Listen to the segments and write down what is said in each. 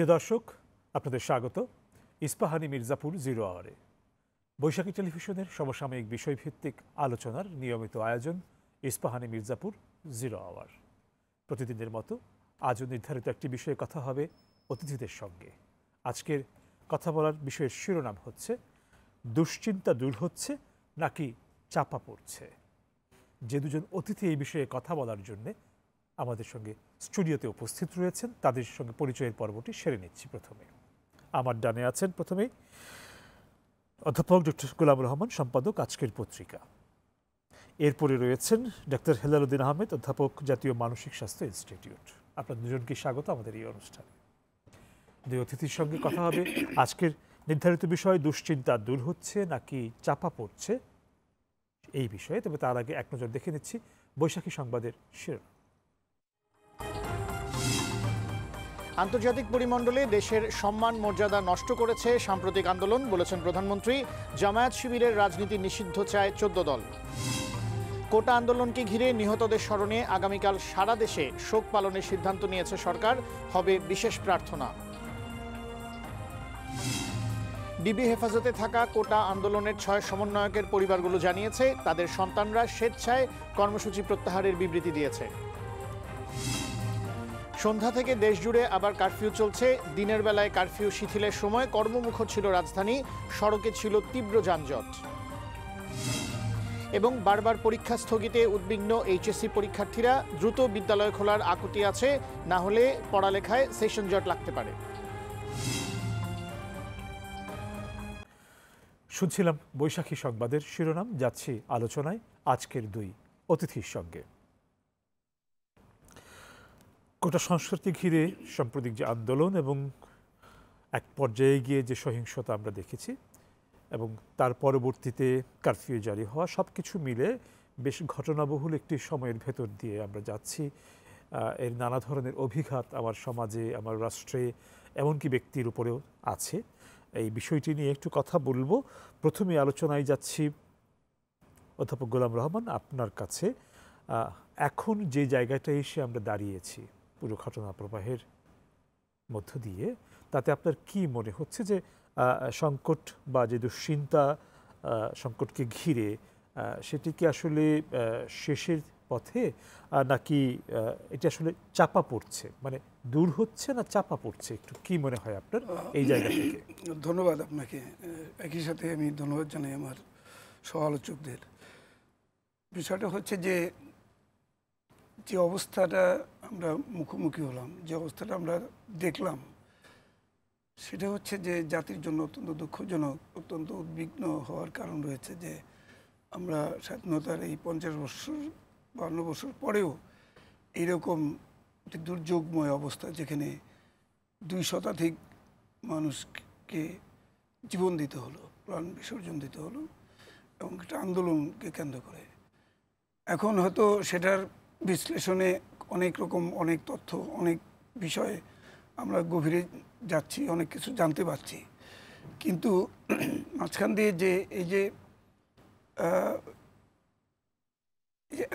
প্রিয় দর্শক, আপনাদের স্বাগত ইস্পাহানি মির্জাপুর জিরো আওয়ারে। বৈশাখী টেলিভিশনের সমসাময়িক বিষয়ভিত্তিক আলোচনার নিয়মিত আয়োজন ইস্পাহানি মির্জাপুর জিরো আওয়ার। প্রতিদিনের মতো আজও নির্ধারিত একটি বিষয়ে কথা হবে অতিথিদের সঙ্গে। আজকের কথা বলার বিষয়ের শিরোনাম হচ্ছে দুশ্চিন্তা দূর হচ্ছে নাকি চাপা পড়ছে। যে দুজন অতিথি এই বিষয়ে কথা বলার জন্যে আমাদের সঙ্গে স্টুডিওতে উপস্থিত রয়েছেন, তাদের সঙ্গে পরিচয়ের পর্বটি সেরে নিচ্ছি। প্রথমে আমার ডানে আছেন প্রথমেই অধ্যাপক ডক্টর গোলামুর রহমান, সম্পাদক আজকের পত্রিকা। এরপরে রয়েছেন ডক্টর হেলালুদ্দিন আহমেদ, অধ্যাপক, জাতীয় মানসিক স্বাস্থ্য ইনস্টিটিউট। আপনার দুজনকে স্বাগত আমাদের এই অনুষ্ঠানে। দুই অতিথির সঙ্গে কথা হবে আজকের নির্ধারিত বিষয় দুশ্চিন্তা দূর হচ্ছে নাকি চাপা পড়ছে এই বিষয়ে। তবে তার আগে এক নজর দেখে নিচ্ছি বৈশাখী সংবাদের শিরোনাম। আন্তর্জাতিক পরিমণ্ডলে দেশের সম্মান মর্যাদা নষ্ট করেছে সাম্প্রতিক আন্দোলন, বলেছেন প্রধানমন্ত্রী। জামায়াত শিবিরের রাজনীতি নিষিদ্ধ চায় 14 দল। কোটা আন্দোলনকে ঘিরে নিহতদের স্মরণে আগামীকাল সারা দেশে শোক পালনের সিদ্ধান্ত নিয়েছে সরকার, হবে বিশেষ প্রার্থনা। ডিবি হেফাজতে থাকা কোটা আন্দোলনের 6 সমন্বয়কের পরিবারগুলো জানিয়েছে তাদের সন্তানরা স্বেচ্ছায় কর্মসূচি প্রত্যাহারের বিবৃতি দিয়েছে। সন্ধ্যা থেকে দেশজুড়ে আবার কারফিউ চলছে। দিনের বেলায় কারফিউ শিথিলের সময় কর্মমুখর ছিল রাজধানী, সড়কে ছিল তীব্র যানজট। এবং বারবার পরীক্ষা স্থগিতে উদ্বিগ্ন এইচএসসি পরীক্ষার্থীরা, দ্রুত বিদ্যালয় খোলার আকুতি আছে, না হলে পড়ালেখায় সেশন জট লাগতে পারে। শুনছিলাম বৈশাখী সংবাদের শিরোনাম। যাচ্ছি আলোচনায় আজকের দুই অতিথির সঙ্গে। কোটা সংস্কারকে ঘিরে সাম্প্রতিক যে আন্দোলন এবং এক পর্যায়ে গিয়ে যে সহিংসতা আমরা দেখেছি এবং তার পরবর্তীতে কারফিউ জারি হওয়া, সব কিছু মিলে বেশ ঘটনাবহুল একটি সময়ের ভেতর দিয়ে আমরা যাচ্ছি। এর নানা ধরনের অভিঘাত আমার সমাজে, আমার রাষ্ট্রে, এমনকি ব্যক্তির উপরেও আছে। এই বিষয়টি নিয়ে একটু কথা বলবো। প্রথমে আলোচনায় যাচ্ছি অধ্যাপক গোলাম রহমান, আপনার কাছে। এখন যে জায়গাটায় এসে আমরা দাঁড়িয়েছি পুরো ঘটনা প্রবাহের মধ্য দিয়ে, তাতে আপনার কি মনে হচ্ছে যে সংকট বা যে দুশ্চিন্তা সংকটকে ঘিরে, সেটি কি আসলে শেষের পথে নাকি এটা আসলে চাপা পড়ছে, মানে দূর হচ্ছে না চাপা পড়ছে? একটু কি মনে হয় আপনার এই জায়গা থেকে? ধন্যবাদ আপনাকে। একই সাথে আমি ধন্যবাদ জানাই আমার সহ-আলোচকদের। বিষয়টা হচ্ছে যে যে অবস্থাটা আমরা মুখোমুখি হলাম, যে অবস্থাটা আমরা দেখলাম, সেটা হচ্ছে যে জাতির জন্য অত্যন্ত দুঃখজনক, অত্যন্ত উদ্বিগ্ন হওয়ার কারণ রয়েছে যে আমরা স্বাধীনতার এই 50 বছর 52 বছর পরেও এইরকম একটি দুর্যোগময় অবস্থা, যেখানে 2 শতাধিক মানুষকে জীবন দিতে হলো, প্রাণ বিসর্জন দিতে হলো, এবং একটা আন্দোলনকে কেন্দ্র করে। এখন হয়তো সেটার বিশ্লেষণে অনেক রকম, অনেক তথ্য, অনেক বিষয়ে আমরা গভীরে যাচ্ছি, অনেক কিছু জানতে পারছি, কিন্তু মাঝখান দিয়ে যে এই যে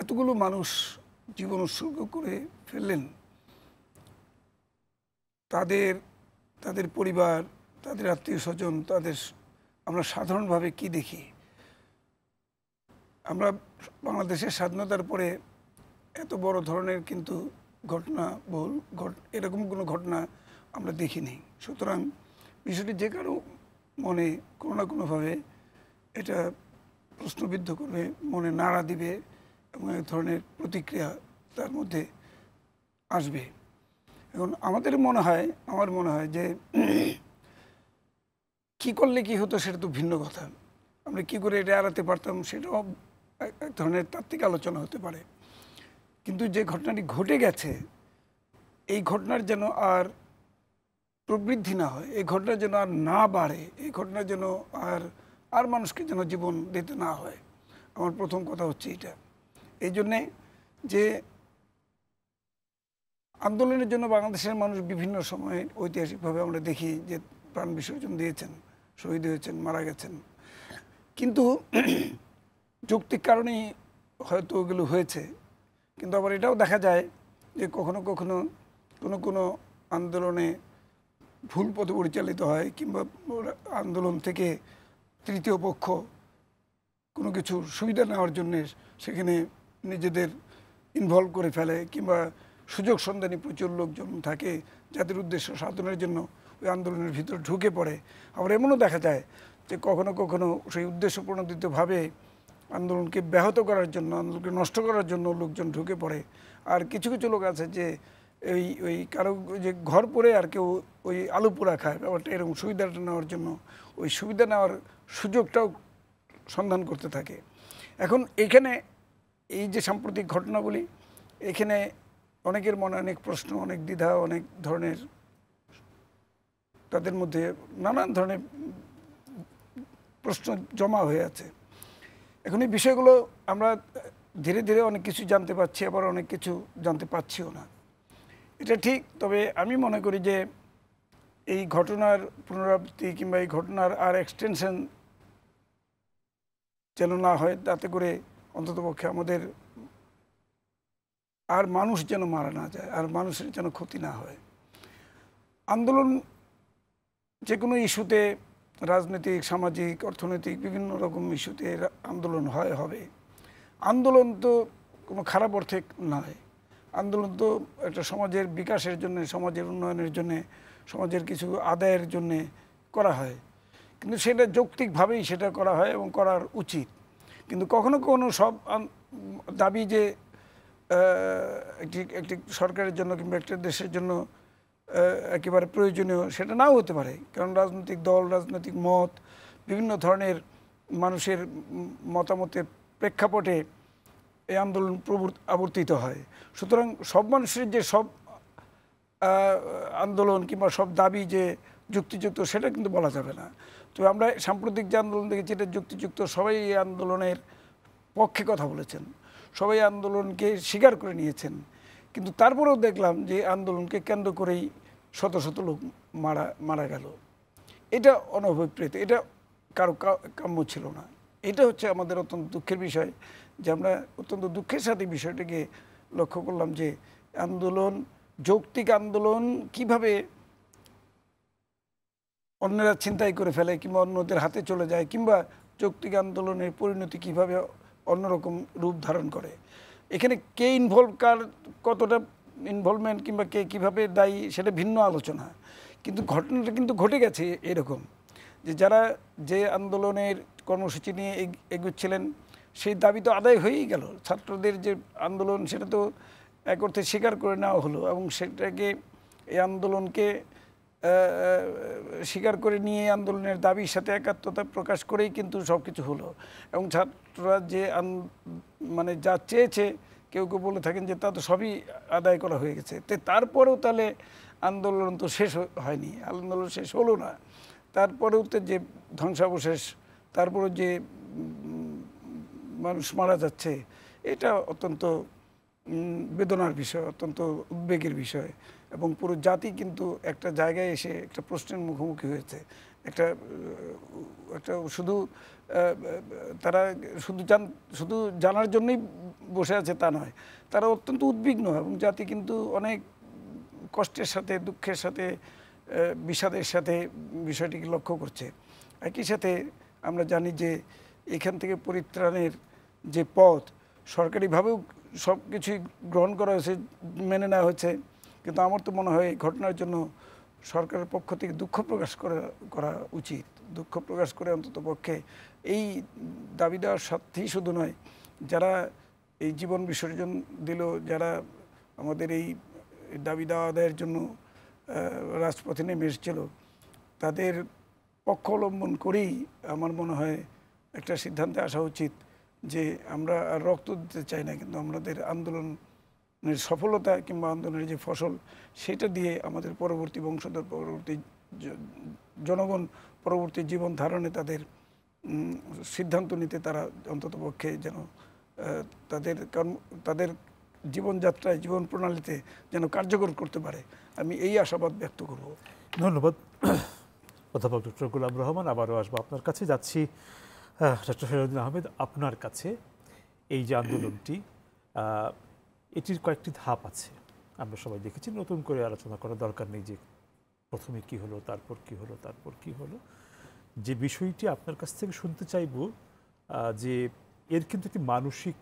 এতগুলো মানুষ জীবন উৎসর্গ করে ফেললেন, তাদের পরিবার, তাদের আত্মীয় স্বজন, আমরা সাধারণভাবে কি দেখি? আমরা বাংলাদেশের স্বাধীনতার পরে এত বড় ধরনের কিন্তু এরকম কোনো ঘটনা আমরা দেখিনি। সুতরাং বিষয়টি যে কারো মনে কোনো না কোনোভাবে এটা প্রশ্নবিদ্ধ করবে, মনে নাড়া দিবে, এবং এক ধরনের প্রতিক্রিয়া তার মধ্যে আসবে। এখন আমার মনে হয় যে কি করলে কি হতো সেটা তো ভিন্ন কথা। আমরা কি করে এটা এড়াতে পারতাম সেটাও এক ধরনের তাত্ত্বিক আলোচনা হতে পারে। কিন্তু যে ঘটনাটি ঘটে গেছে, এই ঘটনার যেন আর প্রবৃদ্ধি না হয়, এই ঘটনা যেন আর না বাড়ে, এই ঘটনা যেন আর মানুষকে যেন জীবন দিতে না হয়, আমার প্রথম কথা হচ্ছে এটা। এই জন্যে যে আন্দোলনের জন্য বাংলাদেশের মানুষ বিভিন্ন সময়ে ঐতিহাসিকভাবে আমরা দেখি যে প্রাণ বিসর্জন দিয়েছেন, শহীদ হয়েছেন, মারা গেছেন, কিন্তু যৌক্তিক কারণেই হয়তো ওগুলো হয়েছে। কিন্তু আবার এটাও দেখা যায় যে কখনো কখনো কোনো আন্দোলনে ভুল পথে পরিচালিত হয় কিংবা আন্দোলন থেকে তৃতীয় পক্ষ কোনো কিছু সুবিধা নেওয়ার জন্য সেখানে নিজেদের ইনভলভ করে ফেলে কিংবা সুযোগ সন্ধানী প্রচুর লোকজন থাকে যাদের উদ্দেশ্য সাধনের জন্য ওই আন্দোলনের ভিতর ঢুকে পড়ে। আবার এমনও দেখা যায় যে কখনো কখনো সেই উদ্দেশ্য প্রণোদিতভাবে আন্দোলনকে ব্যাহত করার জন্য, আন্দোলনকে নষ্ট করার জন্য লোকজন ঢুকে পড়ে। আর কিছু কিছু লোক আছে যে ওই কারো যে ঘর পড়ে আর কেউ ওই আলু পোড়া খায়, ব্যাপারটা এরকম সুবিধাটা নেওয়ার জন্য ওই সুবিধা নেওয়ার সুযোগটাও সন্ধান করতে থাকে। এখন এখানে এই যে সাম্প্রতিক ঘটনাগুলি, এখানে অনেকের মনে অনেক প্রশ্ন, অনেক দ্বিধা, অনেক ধরনের তাদের মধ্যে নানান ধরনের প্রশ্ন জমা হয়ে আছে। এখন এই বিষয়গুলো আমরা ধীরে ধীরে অনেক কিছু জানতে পারছি, আবার অনেক কিছু জানতে পারছিও না, এটা ঠিক। তবে আমি মনে করি যে এই ঘটনার পুনরাবৃত্তি কিংবা এই ঘটনার আর এক্সটেনশন যেন না হয়, তাতে করে অন্ততপক্ষে আমাদের আর মানুষ যেন মারা না যায়, আর মানুষের যেন ক্ষতি না হয়। আন্দোলন যে কোনো ইস্যুতে, রাজনৈতিক, সামাজিক, অর্থনৈতিক বিভিন্ন রকম ইস্যুতে আন্দোলন হবে। আন্দোলন তো কোনো খারাপ অর্থে নয়, আন্দোলন তো একটা সমাজের বিকাশের জন্য, সমাজের উন্নয়নের জন্য, সমাজের কিছু আদায়ের জন্য করা হয়, কিন্তু সেটা যৌক্তিকভাবেই সেটা করা হয় এবং করার উচিত। কিন্তু কখনো কখনো সব দাবি যে একটি সরকারের জন্য কিংবা একটা দেশের জন্য একেবারে প্রয়োজনীয় সেটা নাও হতে পারে, কারণ রাজনৈতিক দল, রাজনৈতিক মত, বিভিন্ন ধরনের মানুষের মতামতের প্রেক্ষাপটে এই আন্দোলন আবর্তিত হয়। সুতরাং সব মানুষের যে সব আন্দোলন কিংবা সব দাবি যে যুক্তিযুক্ত সেটা কিন্তু বলা যাবে না। তো আমরা সাম্প্রতিক যে আন্দোলন দেখেছি এটা যুক্তিযুক্ত, সবাই এই আন্দোলনের পক্ষে কথা বলেছেন, সবাই আন্দোলনকে স্বীকার করে নিয়েছেন। কিন্তু তারপরেও দেখলাম যে আন্দোলনকে কেন্দ্র করেই শত শত লোক মারা গেল। এটা অনভিপ্রেত, এটা কারো কাম্য ছিল না। এটা হচ্ছে আমাদের অত্যন্ত দুঃখের বিষয় যে আমরা অত্যন্ত দুঃখের সাথে বিষয়টাকে লক্ষ্য করলাম যে আন্দোলন, যৌক্তিক আন্দোলন কিভাবে অন্যরা ছিনতাই করে ফেলে কিংবা অন্যদের হাতে চলে যায়, কিংবা যৌক্তিক আন্দোলনের পরিণতি কিভাবে অন্যরকম রূপ ধারণ করে। এখানে কে ইনভলভ, কার কতটা ইনভলভমেন্ট কিংবা কে কীভাবে দায়ী সেটা ভিন্ন আলোচনা, কিন্তু ঘটনাটা কিন্তু ঘটে গেছে এরকম যে যারা যে আন্দোলনের কর্মসূচি নিয়ে এগুচ্ছিলেন সেই দাবি তো আদায় হয়েই গেল। ছাত্রদের যে আন্দোলন সেটা তো এক অর্থে স্বীকার করে নেওয়া হলো এবং সেটাকে এই আন্দোলনকে স্বীকার করে নিয়ে আন্দোলনের দাবির সাথে একাত্মতা প্রকাশ করেই কিন্তু সব কিছু হলো। এবং ছাত্ররা যে মানে যা চেয়েছে, কেউ কেউ বলে থাকেন যে তা তো সবই আদায় করা হয়ে গেছে। তো তারপরেও তাহলে আন্দোলন তো শেষ হয়নি, আন্দোলন শেষ হলো না। তারপরেও তো যে ধ্বংসাবশেষ, তারপরে যে মানুষ মারা যাচ্ছে, এটা অত্যন্ত বেদনার বিষয়, অত্যন্ত উদ্বেগের বিষয়। এবং পুরো জাতি কিন্তু একটা জায়গায় এসে একটা প্রশ্নের মুখোমুখি হয়েছে। একটা শুধু তারা শুধু জানার জন্যই বসে আছে তা নয়, তারা অত্যন্ত উদ্বিগ্ন এবং জাতি কিন্তু অনেক কষ্টের সাথে, দুঃখের সাথে, বিষাদের সাথে বিষয়টিকে লক্ষ্য করছে। একই সাথে আমরা জানি যে এখান থেকে পরিত্রাণের যে পথ সরকারিভাবেও সব কিছুই গ্রহণ করা হয়েছে, মেনে নেওয়া হয়েছে, কিন্তু আমার তো মনে হয় এই ঘটনার জন্য সরকারের পক্ষ থেকে দুঃখ প্রকাশ করা উচিত। দুঃখ প্রকাশ করে অন্তত পক্ষে এই দাবি দেওয়ার সাথেই শুধু নয়, যারা এই জীবন বিসর্জন দিল, যারা আমাদের এই দাবি দেওয়া আদায়ের জন্য রাজপথে নেমে এসেছিল, তাদের পক্ষ অবলম্বন করেই আমার মনে হয় একটা সিদ্ধান্তে আসা উচিত যে আমরা আর রক্ত দিতে চাই না, কিন্তু আমাদের আন্দোলনের সফলতা কিংবা আন্দোলনের যে ফসল সেটা দিয়ে আমাদের পরবর্তী বংশধর, পরবর্তী জনগণ পরবর্তী জীবন ধারণে তাদের সিদ্ধান্ত নিতে তারা অন্ততপক্ষে যেন তাদের জীবনযাত্রায়, জীবন প্রণালীতে যেন কার্যকর করতে পারে, আমি এই আশাবাদ ব্যক্ত করব। ধন্যবাদ অধ্যাপক ডক্টর গোলাম রহমান। আবারও আসবো আপনার কাছে। যাচ্ছি ডক্টর ফেরুদ্দিন আহমেদ, আপনার কাছে। এই যে আন্দোলনটি, এটির কয়েকটি ধাপ আছে, আমরা সবাই দেখেছি, নতুন করে আলোচনা করার দরকার নেই যে প্রথমে কি হলো, তারপর কি হলো, তারপর কি হলো। যে বিষয়টি আপনার কাছ থেকে শুনতে চাইব, যে এর কিন্তু একটি মানসিক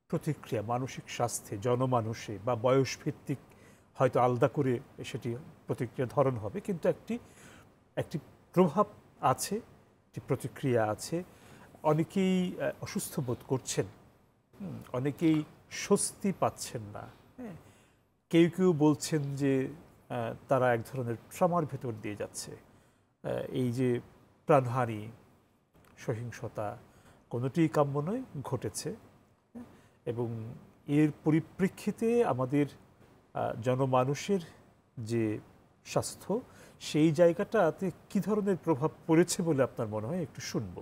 প্রতিক্রিয়া, মানসিক স্বাস্থ্যে, জনমানুষে বা বয়সভিত্তিক হয়তো আলাদা করে সেটি প্রতিক্রিয়া ধরন হবে, কিন্তু একটি প্রভাব আছে, একটি প্রতিক্রিয়া আছে। অনেকেই অসুস্থ বোধ করছেন, অনেকেই স্বস্তি পাচ্ছেন না। হ্যাঁ, কেউ কেউ বলছেন যে তারা এক ধরনের ট্রমার ভেতর দিয়ে যাচ্ছে। এই যে প্রাণহানি, সহিংসতা, কোনোটিই কাম্য নয়, ঘটেছে। এবং এর পরিপ্রেক্ষিতে আমাদের জনমানুষের যে স্বাস্থ্য, সেই জায়গাটাতে কী ধরনের প্রভাব পড়েছে বলে আপনার মনে হয়, একটু শুনব।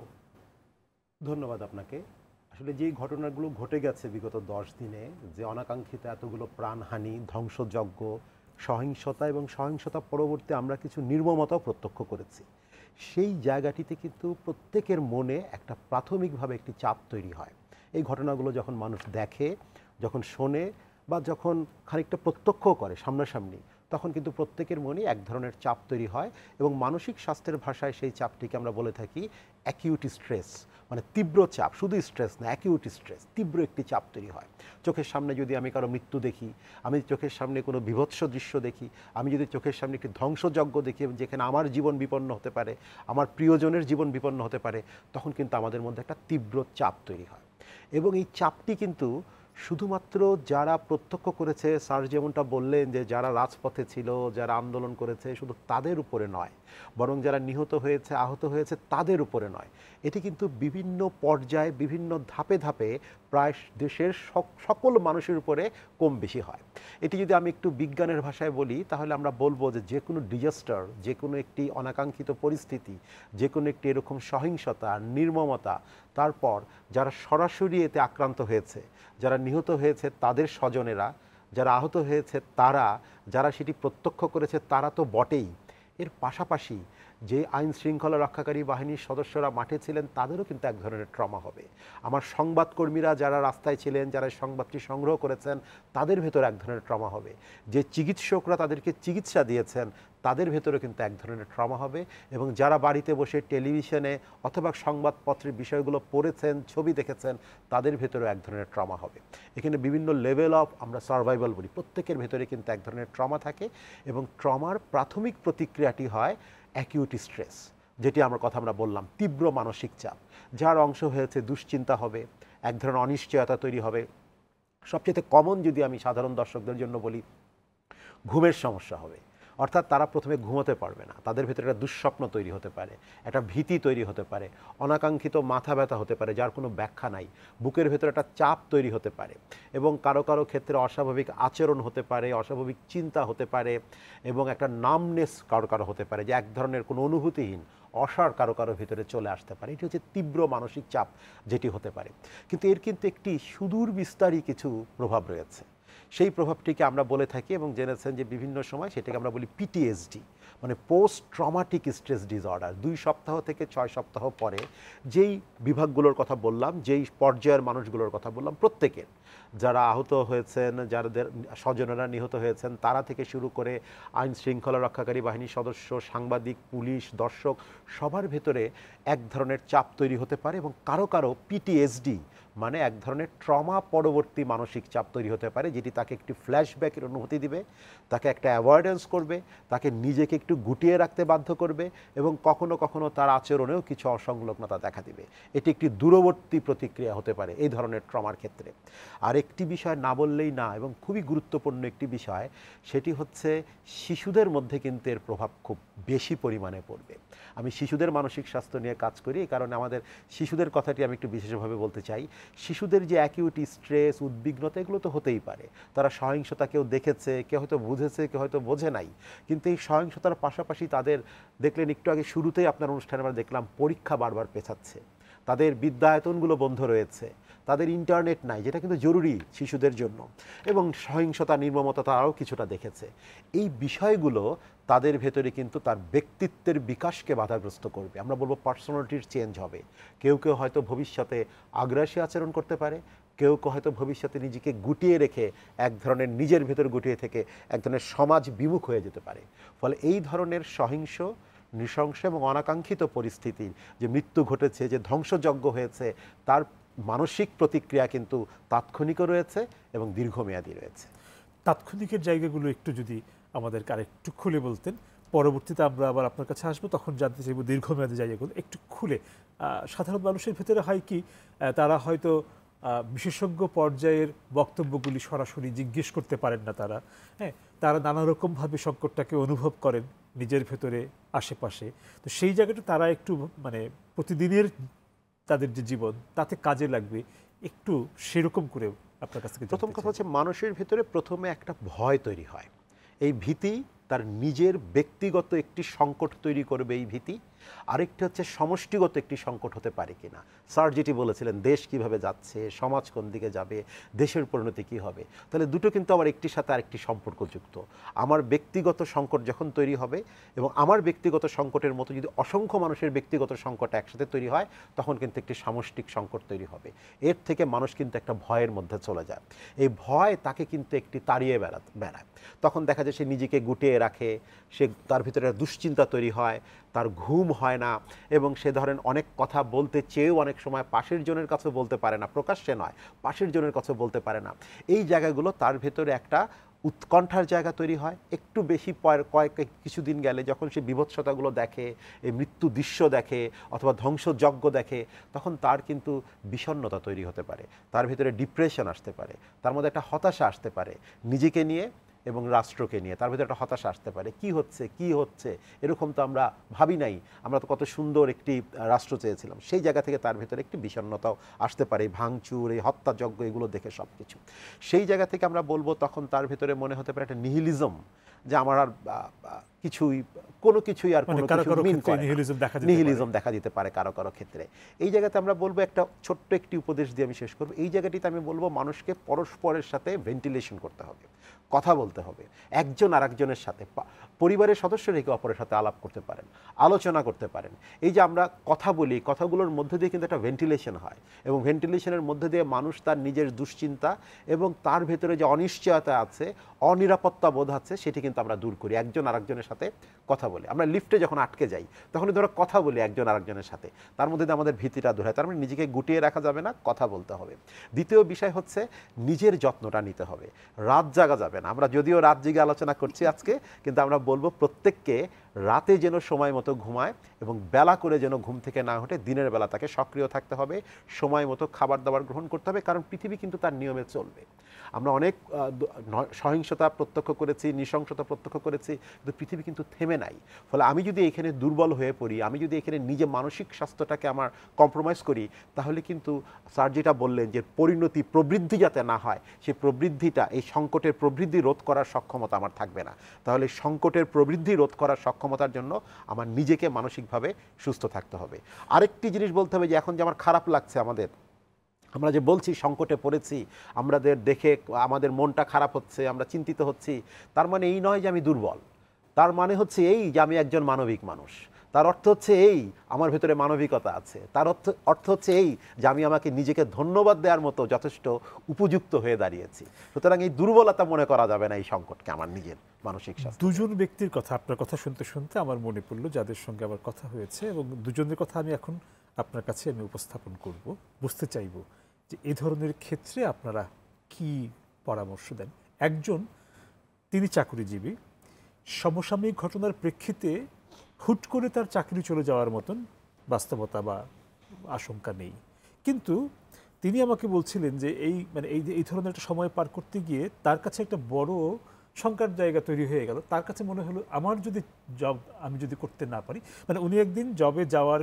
ধন্যবাদ আপনাকে। আসলে যেই ঘটনাগুলো ঘটে গেছে বিগত 10 দিনে, যে অনাকাঙ্ক্ষিত এতগুলো প্রাণহানি, ধ্বংসযজ্ঞ, সহিংসতা এবং সহিংসতা পরবর্তী আমরা কিছু নির্মমতাও প্রত্যক্ষ করেছি, সেই জায়গাটিতে কিন্তু প্রত্যেকের মনে একটা প্রাথমিকভাবে একটি চাপ তৈরি হয়। এই ঘটনাগুলো যখন মানুষ দেখে, যখন শোনে বা যখন খানিকটা প্রত্যক্ষ করে সামনাসামনি, তখন কিন্তু প্রত্যেকের মনে এক ধরনের চাপ তৈরি হয়। এবং মানসিক স্বাস্থ্যের ভাষায় সেই চাপটিকে আমরা বলে থাকি অ্যাকিউট স্ট্রেস, মানে তীব্র চাপ। শুধু স্ট্রেস না, অ্যাকিউট স্ট্রেস, তীব্র একটি চাপ তৈরি হয়। চোখের সামনে যদি আমি কারো মৃত্যু দেখি, আমি চোখের সামনে কোনো বিভৎস দৃশ্য দেখি, আমি যদি চোখের সামনে একটি ধ্বংসযজ্ঞ দেখি যেখানে আমার জীবন বিপন্ন হতে পারে, আমার প্রিয়জনের জীবন বিপন্ন হতে পারে, তখন কিন্তু আমাদের মধ্যে একটা তীব্র চাপ তৈরি হয়। এবং এই চাপটি কিন্তু শুধুমাত্র যারা প্রত্যক্ষ করেছে, স্যার যেমনটা বললেন যে যারা রাজপথে ছিল, যারা আন্দোলন করেছে, শুধু তাদের উপরে নয়, বরং যারা নিহত হয়েছে, আহত হয়েছে, তাদের উপরে নয়। এটি কিন্তু বিভিন্ন পর্যায়ে, বিভিন্ন ধাপে ধাপে প্রায় দেশের সকল মানুষের উপরে কম বেশি হয়। এটি যদি আমি একটু বিজ্ঞানের ভাষায় বলি, তাহলে আমরা বলবো যে কোনো ডিজাস্টার, যে কোনো একটি অনাকাঙ্ক্ষিত পরিস্থিতি, যে কোনো একটি এরকম সহিংসতা, নির্মমতা, তারপর যারা সরাসরি এতে আক্রান্ত হয়েছে, যারা নিহত হয়েছে তাদের স্বজনেরা, যারা আহত হয়েছে তারা, যারা সেটি প্রত্যক্ষ করেছে তারা তো বটেই, এর পাশাপাশি যে আইন শৃঙ্খলা রক্ষাকারী বাহিনীর সদস্যরা মাঠে ছিলেন তাদেরও কিন্তু এক ধরনের ট্রমা হবে। আমার সংবাদকর্মীরা যারা রাস্তায় ছিলেন, যারা সংবাদটি সংগ্রহ করেছেন, তাদের ভেতরে এক ধরনের ট্রমা হবে। যে চিকিৎসকরা তাদেরকে চিকিৎসা দিয়েছেন, তাদের ভেতরে কিন্তু এক ধরনের ট্রমা হবে। এবং যারা বাড়িতে বসে টেলিভিশনে অথবা সংবাদপত্রের বিষয়গুলো পড়েছেন, ছবি দেখেছেন, তাদের ভেতরে এক ধরনের ট্রমা হবে। এখানে বিভিন্ন লেভেল অফ আমরা সার্ভাইভাল বলি, প্রত্যেকের ভেতরে কিন্তু এক ধরনের ট্রমা থাকে। এবং ট্রমার প্রাথমিক প্রতিক্রিয়াটি হয় অ্যাকিউট স্ট্রেস, যেটি আমরা বললাম তীব্র মানসিক চাপ, যার অংশ হয়েছে দুশ্চিন্তা হবে, এক ধরনের অনিশ্চয়তা তৈরি হবে। সবচেয়ে কমন যদি আমি সাধারণ দর্শকদের জন্য বলি, ঘুমের সমস্যা হবে। অর্থাৎ তারা প্রথমে ঘুমোতে পারবে না, তাদের ভেতরে একটা দুঃস্বপ্ন তৈরি হতে পারে, একটা ভীতি তৈরি হতে পারে, অনাকাঙ্ক্ষিত মাথা ব্যথা হতে পারে যার কোনো ব্যাখ্যা নাই, বুকের ভেতরে একটা চাপ তৈরি হতে পারে, এবং কারো কারো ক্ষেত্রে অস্বাভাবিক আচরণ হতে পারে, অস্বাভাবিক চিন্তা হতে পারে, এবং একটা নামনেস কারো কারো হতে পারে, যে এক ধরনের কোনো অনুভূতিহীন অসাড় কারো কারো ভিতরে চলে আসতে পারে। এটি হচ্ছে তীব্র মানসিক চাপ যেটি হতে পারে। কিন্তু এর কিন্তু একটি সুদূর বিস্তারী কিছু প্রভাব রয়েছে। সেই প্রভাবটিকে আমরা বলে থাকি এবং জেনেছেন যে বিভিন্ন সময় সেটাকে আমরা বলি পিটিএসডি, মানে পোস্ট ট্রমাটিক স্ট্রেস ডিসঅর্ডার। 2 সপ্তাহ থেকে 6 সপ্তাহ পরে যেই বিভাগগুলোর কথা বললাম, যেই পর্যায়ের মানুষগুলোর কথা বললাম, প্রত্যেকের, যারা আহত হয়েছেন, যাদের স্বজনেরা নিহত হয়েছেন, তারা থেকে শুরু করে আইন শৃঙ্খলা রক্ষাকারী বাহিনীর সদস্য, সাংবাদিক, পুলিশ, দর্শক, সবার ভেতরে এক ধরনের চাপ তৈরি হতে পারে। এবং কারো কারো পিটিএসডি মানে এক ধরনের ট্রমা পরবর্তী মানসিক চাপ তৈরি হতে পারে, যেটি তাকে একটি ফ্ল্যাশব্যাকের অনুভূতি দিবে, তাকে একটা অ্যাভয়েডেন্স করবে, তাকে নিজেকে একটু গুটিয়ে রাখতে বাধ্য করবে, এবং কখনো কখনো তার আচরণেও কিছু অসংলগ্নতা দেখা দিবে। এটি একটি দূরবর্তী প্রতিক্রিয়া হতে পারে এই ধরনের ট্রমার ক্ষেত্রে। আর একটি বিষয় না বললেই না, এবং খুবই গুরুত্বপূর্ণ একটি বিষয়, সেটি হচ্ছে শিশুদের মধ্যে কিন্তু এর প্রভাব খুব বেশি পরিমাণে পড়বে। আমি শিশুদের মানসিক স্বাস্থ্য নিয়ে কাজ করি, এই কারণে আমাদের শিশুদের কথাটি আমি একটু বিশেষভাবে বলতে চাই। শিশুদের যে অ্যাকিউট স্ট্রেস, উদ্বিগ্নতা, এগুলো তো হতেই পারে। তারা সহিংসতা কেউ দেখেছে, কেউ হয়তো বুঝেছে, কেউ হয়তো বোঝে নাই। কিন্তু এই সহিংসতার পাশাপাশি তাদের দেখলেন একটু আগে শুরুতেই আপনার অনুষ্ঠানে আমরা দেখলাম পরীক্ষা বারবার পেছাচ্ছে, তাদের বিদ্যায়তনগুলো বন্ধ রয়েছে, তাদের ইন্টারনেট নাই, যেটা কিন্তু জরুরি শিশুদের জন্য, এবং সহিংসতা, নির্মমতা তারাও কিছুটা দেখেছে। এই বিষয়গুলো তাদের ভেতরে কিন্তু তার ব্যক্তিত্বের বিকাশকে বাধাগ্রস্ত করবে। আমরা বলবো পার্সোনালিটির চেঞ্জ হবে। কেউ কেউ হয়তো ভবিষ্যতে আগ্রাসী আচরণ করতে পারে, কেউ হয়তো ভবিষ্যতে নিজেকে গুটিয়ে রেখে এক ধরনের নিজের ভেতর গুটিয়ে থেকে এক ধরনের সমাজ বিমুখ হয়ে যেতে পারে। ফলে এই ধরনের সহিংস, নৃশংস এবং অনাকাঙ্ক্ষিত পরিস্থিতির যে মৃত্যু ঘটেছে, যে ধ্বংসযজ্ঞ হয়েছে, তার মানসিক প্রতিক্রিয়া কিন্তু তাৎক্ষণিকও রয়েছে এবং দীর্ঘমেয়াদী রয়েছে। তাৎক্ষণিকের জায়গাগুলো একটু যদি আমাদেরকে আরেকটু খুলে বলতেন, পরবর্তীতে আমরা আবার আপনার কাছে আসবো, তখন জানতে চাইব দীর্ঘমেয়াদী জায়গাগুলো একটু খুলে। সাধারণ মানুষের ভেতরে হয় কি, তারা হয়তো বিশেষজ্ঞ পর্যায়ের বক্তব্যগুলি সরাসরি জিজ্ঞেস করতে পারেন না তারা, হ্যাঁ, তারা নানা রকমভাবে সংকটটাকে অনুভব করেন নিজের ভেতরে, আশেপাশে। তো সেই জায়গাটা তারা একটু মানে প্রতিদিনের তাদের যে জীবন তাতে কাজে লাগবে, একটু সেরকম করে আপনার কাছ থেকে। প্রথম কথা হচ্ছে, মানুষের ভিতরে প্রথমে একটা ভয় তৈরি হয়। এই ভীতি তার নিজের ব্যক্তিগত একটি সংকট তৈরি করবে, এই ভীতি। আরেকটি হচ্ছে সমষ্টিগত একটি সংকট হতে পারে কিনা। স্যার যেটি বলেছিলেন, দেশ কিভাবে যাচ্ছে, সমাজ কোন দিকে যাবে, দেশের পরিণতি কী হবে, তাহলে দুটো কিন্তু আবার একটির সাথে আরেকটি সম্পর্কযুক্ত। আমার ব্যক্তিগত সংকট যখন তৈরি হবে এবং আমার ব্যক্তিগত সংকটের মতো যদি অসংখ্য মানুষের ব্যক্তিগত সংকট একসাথে তৈরি হয়, তখন কিন্তু একটি সামষ্টিক সংকট তৈরি হবে। এর থেকে মানুষ কিন্তু একটা ভয়ের মধ্যে চলে যায়। এই ভয় তাকে কিন্তু একটি তাড়িয়ে বেড়ায়। তখন দেখা যায় সে নিজেকে গুটিয়ে রাখে, সে তার ভিতরে দুশ্চিন্তা তৈরি হয়, তার ঘুম হয় না, এবং সে ধরেন অনেক কথা বলতে চেয়েও অনেক সময় পাশের জনের কাছে বলতে পারে না, প্রকাশ্যে নয়, পাশের জনের কাছে বলতে পারে না। এই জায়গাগুলো তার ভেতরে একটা উৎকণ্ঠার জায়গা তৈরি হয়। একটু বেশি কিছুদিন গেলে যখন সে বিভৎসতাগুলো দেখে, এই মৃত্যু দৃশ্য দেখে অথবা ধ্বংসযজ্ঞ দেখে, তখন তার কিন্তু বিষণ্ণতা তৈরি হতে পারে, তার ভিতরে ডিপ্রেশন আসতে পারে, তার মধ্যে একটা হতাশা আসতে পারে নিজেকে নিয়ে এবং রাষ্ট্রকে নিয়ে। তার ভিতরে একটা হতাশা আসতে পারে, কি হচ্ছে এরকম তো আমরা ভাবি নাই, আমরা তো কত সুন্দর একটি রাষ্ট্র চেয়েছিলাম। সেই জায়গা থেকে তার ভিতরে একটি বিষণ্ণতাও আসতে পারে, ভাঙচুর, এই হত্যাযজ্ঞ, এগুলো দেখে সব কিছু। সেই জায়গা থেকে আমরা বলবো তখন তার ভিতরে মনে হতে পারে একটা নিহিলিজম, যে আমার আর কোনো কিছুই আর কোনো নিহিলিজম দেখা দিতে পারে কারো কারো ক্ষেত্রে। এই জায়গাতে আমরা বলবো, একটা ছোট্ট একটি উপদেশ দিয়ে আমি শেষ করবো। এই জায়গাটিতে আমি বলবো মানুষকে পরস্পরের সাথে ভেন্টিলেশন করতে হবে, কথা বলতে হবে, একজন আরেকজনের সাথে, পরিবারের সদস্যরা একে অপরের সাথে আলাপ করতে পারেন, আলোচনা করতে পারেন। এই যে আমরা কথা বলি, কথাগুলোর মধ্যে দিয়ে কিন্তু একটা ভেন্টিলেশন হয়, এবং ভেন্টিলেশনের মধ্যে দিয়ে মানুষ তার নিজের দুশ্চিন্তা এবং তার ভেতরে যে অনিশ্চয়তা আছে, অনিরাপত্তা বোধ আছে, সেটি কিন্তু আমরা দূর করি একজন আরেকজনের সাথে কথা বলি। আমরা লিফটে যখন আটকে যাই, তখনই ধরো কথা বলি একজন আরেকজনের সাথে, তার মধ্যে দিয়ে আমাদের ভীতিটা দূর হয়। তার মানে নিজেকে গুটিয়ে রাখা যাবে না, কথা বলতে হবে। দ্বিতীয় বিষয় হচ্ছে নিজের যত্নটা নিতে হবে, রাত জাগা যাবে না। আমরা যদিও রাত জেগে আলোচনা করছি আজকে, কিন্তু আমরা বলবো প্রত্যেককে রাতে যেন সময় মতো ঘুমায় এবং বেলা করে যেন ঘুম থেকে না ওঠে, দিনের বেলা তাকে সক্রিয় থাকতে হবে, সময় মতো খাবার দাবার গ্রহণ করতে হবে, কারণ পৃথিবী কিন্তু তার নিয়মে চলবে। আমরা অনেক সহিংসতা প্রত্যক্ষ করেছি, নৃশংসতা প্রত্যক্ষ করেছি, কিন্তু পৃথিবী কিন্তু থেমে নাই। ফলে আমি যদি এখানে দুর্বল হয়ে পড়ি, আমি যদি এখানে নিজে মানসিক স্বাস্থ্যটাকে আমার কম্প্রোমাইজ করি, তাহলে কিন্তু স্যার যেটা বললেন যে পরিণতি, প্রবৃদ্ধি যাতে না হয়, সেই প্রবৃদ্ধিটা, এই সংকটের প্রবৃদ্ধি রোধ করার সক্ষমতা আমার থাকবে না। তাহলে সংকটের প্রবৃদ্ধি রোধ করার সক্ষমতার জন্য আমার নিজেকে মানসিকভাবে সুস্থ থাকতে হবে। আরেকটি জিনিস বলতে হবে, যে এখন যে আমার খারাপ লাগছে, আমরা যে বলছি সংকটে পড়েছি, আমাদের দেখে আমাদের মনটা খারাপ হচ্ছে, আমরা চিন্তিত হচ্ছি, তার মানে এই নয় যে আমি দুর্বল। তার মানে হচ্ছে এই যে আমি একজন মানবিক মানুষ। তার অর্থ হচ্ছে এই আমার ভেতরে মানবিকতা আছে। তার অর্থ হচ্ছে এই যে আমি আমাকে নিজেকে ধন্যবাদ দেওয়ার মতো যথেষ্ট উপযুক্ত হয়ে দাঁড়িয়েছি। সুতরাং এই দুর্বলতা মনে করা যাবে না এই সংকটকে আমার নিজের মানসিক স্বাস্থ্য। দুজন ব্যক্তির কথা, আপনার কথা শুনতে শুনতে আমার মনে পড়লো যাদের সঙ্গে আমার কথা হয়েছে, এবং দুজনের কথা আমি এখন আপনার কাছে আমি উপস্থাপন করব, বুঝতে চাইব যে এই ধরনের ক্ষেত্রে আপনারা কি পরামর্শ দেন। একজন, তিনি চাকরিজীবী, সমসাময়িক ঘটনার প্রেক্ষিতে হুট করে তার চাকরি চলে যাওয়ার মতন বাস্তবতা বা আশঙ্কা নেই, কিন্তু তিনি আমাকে বলছিলেন যে এই ধরনের একটা সময় পার করতে গিয়ে তার কাছে একটা বড় শঙ্কার জায়গা তৈরি হয়ে গেল। তার কাছে মনে হলো আমার যদি জব আমি যদি করতে না পারি, উনি একদিন জবে যাওয়ার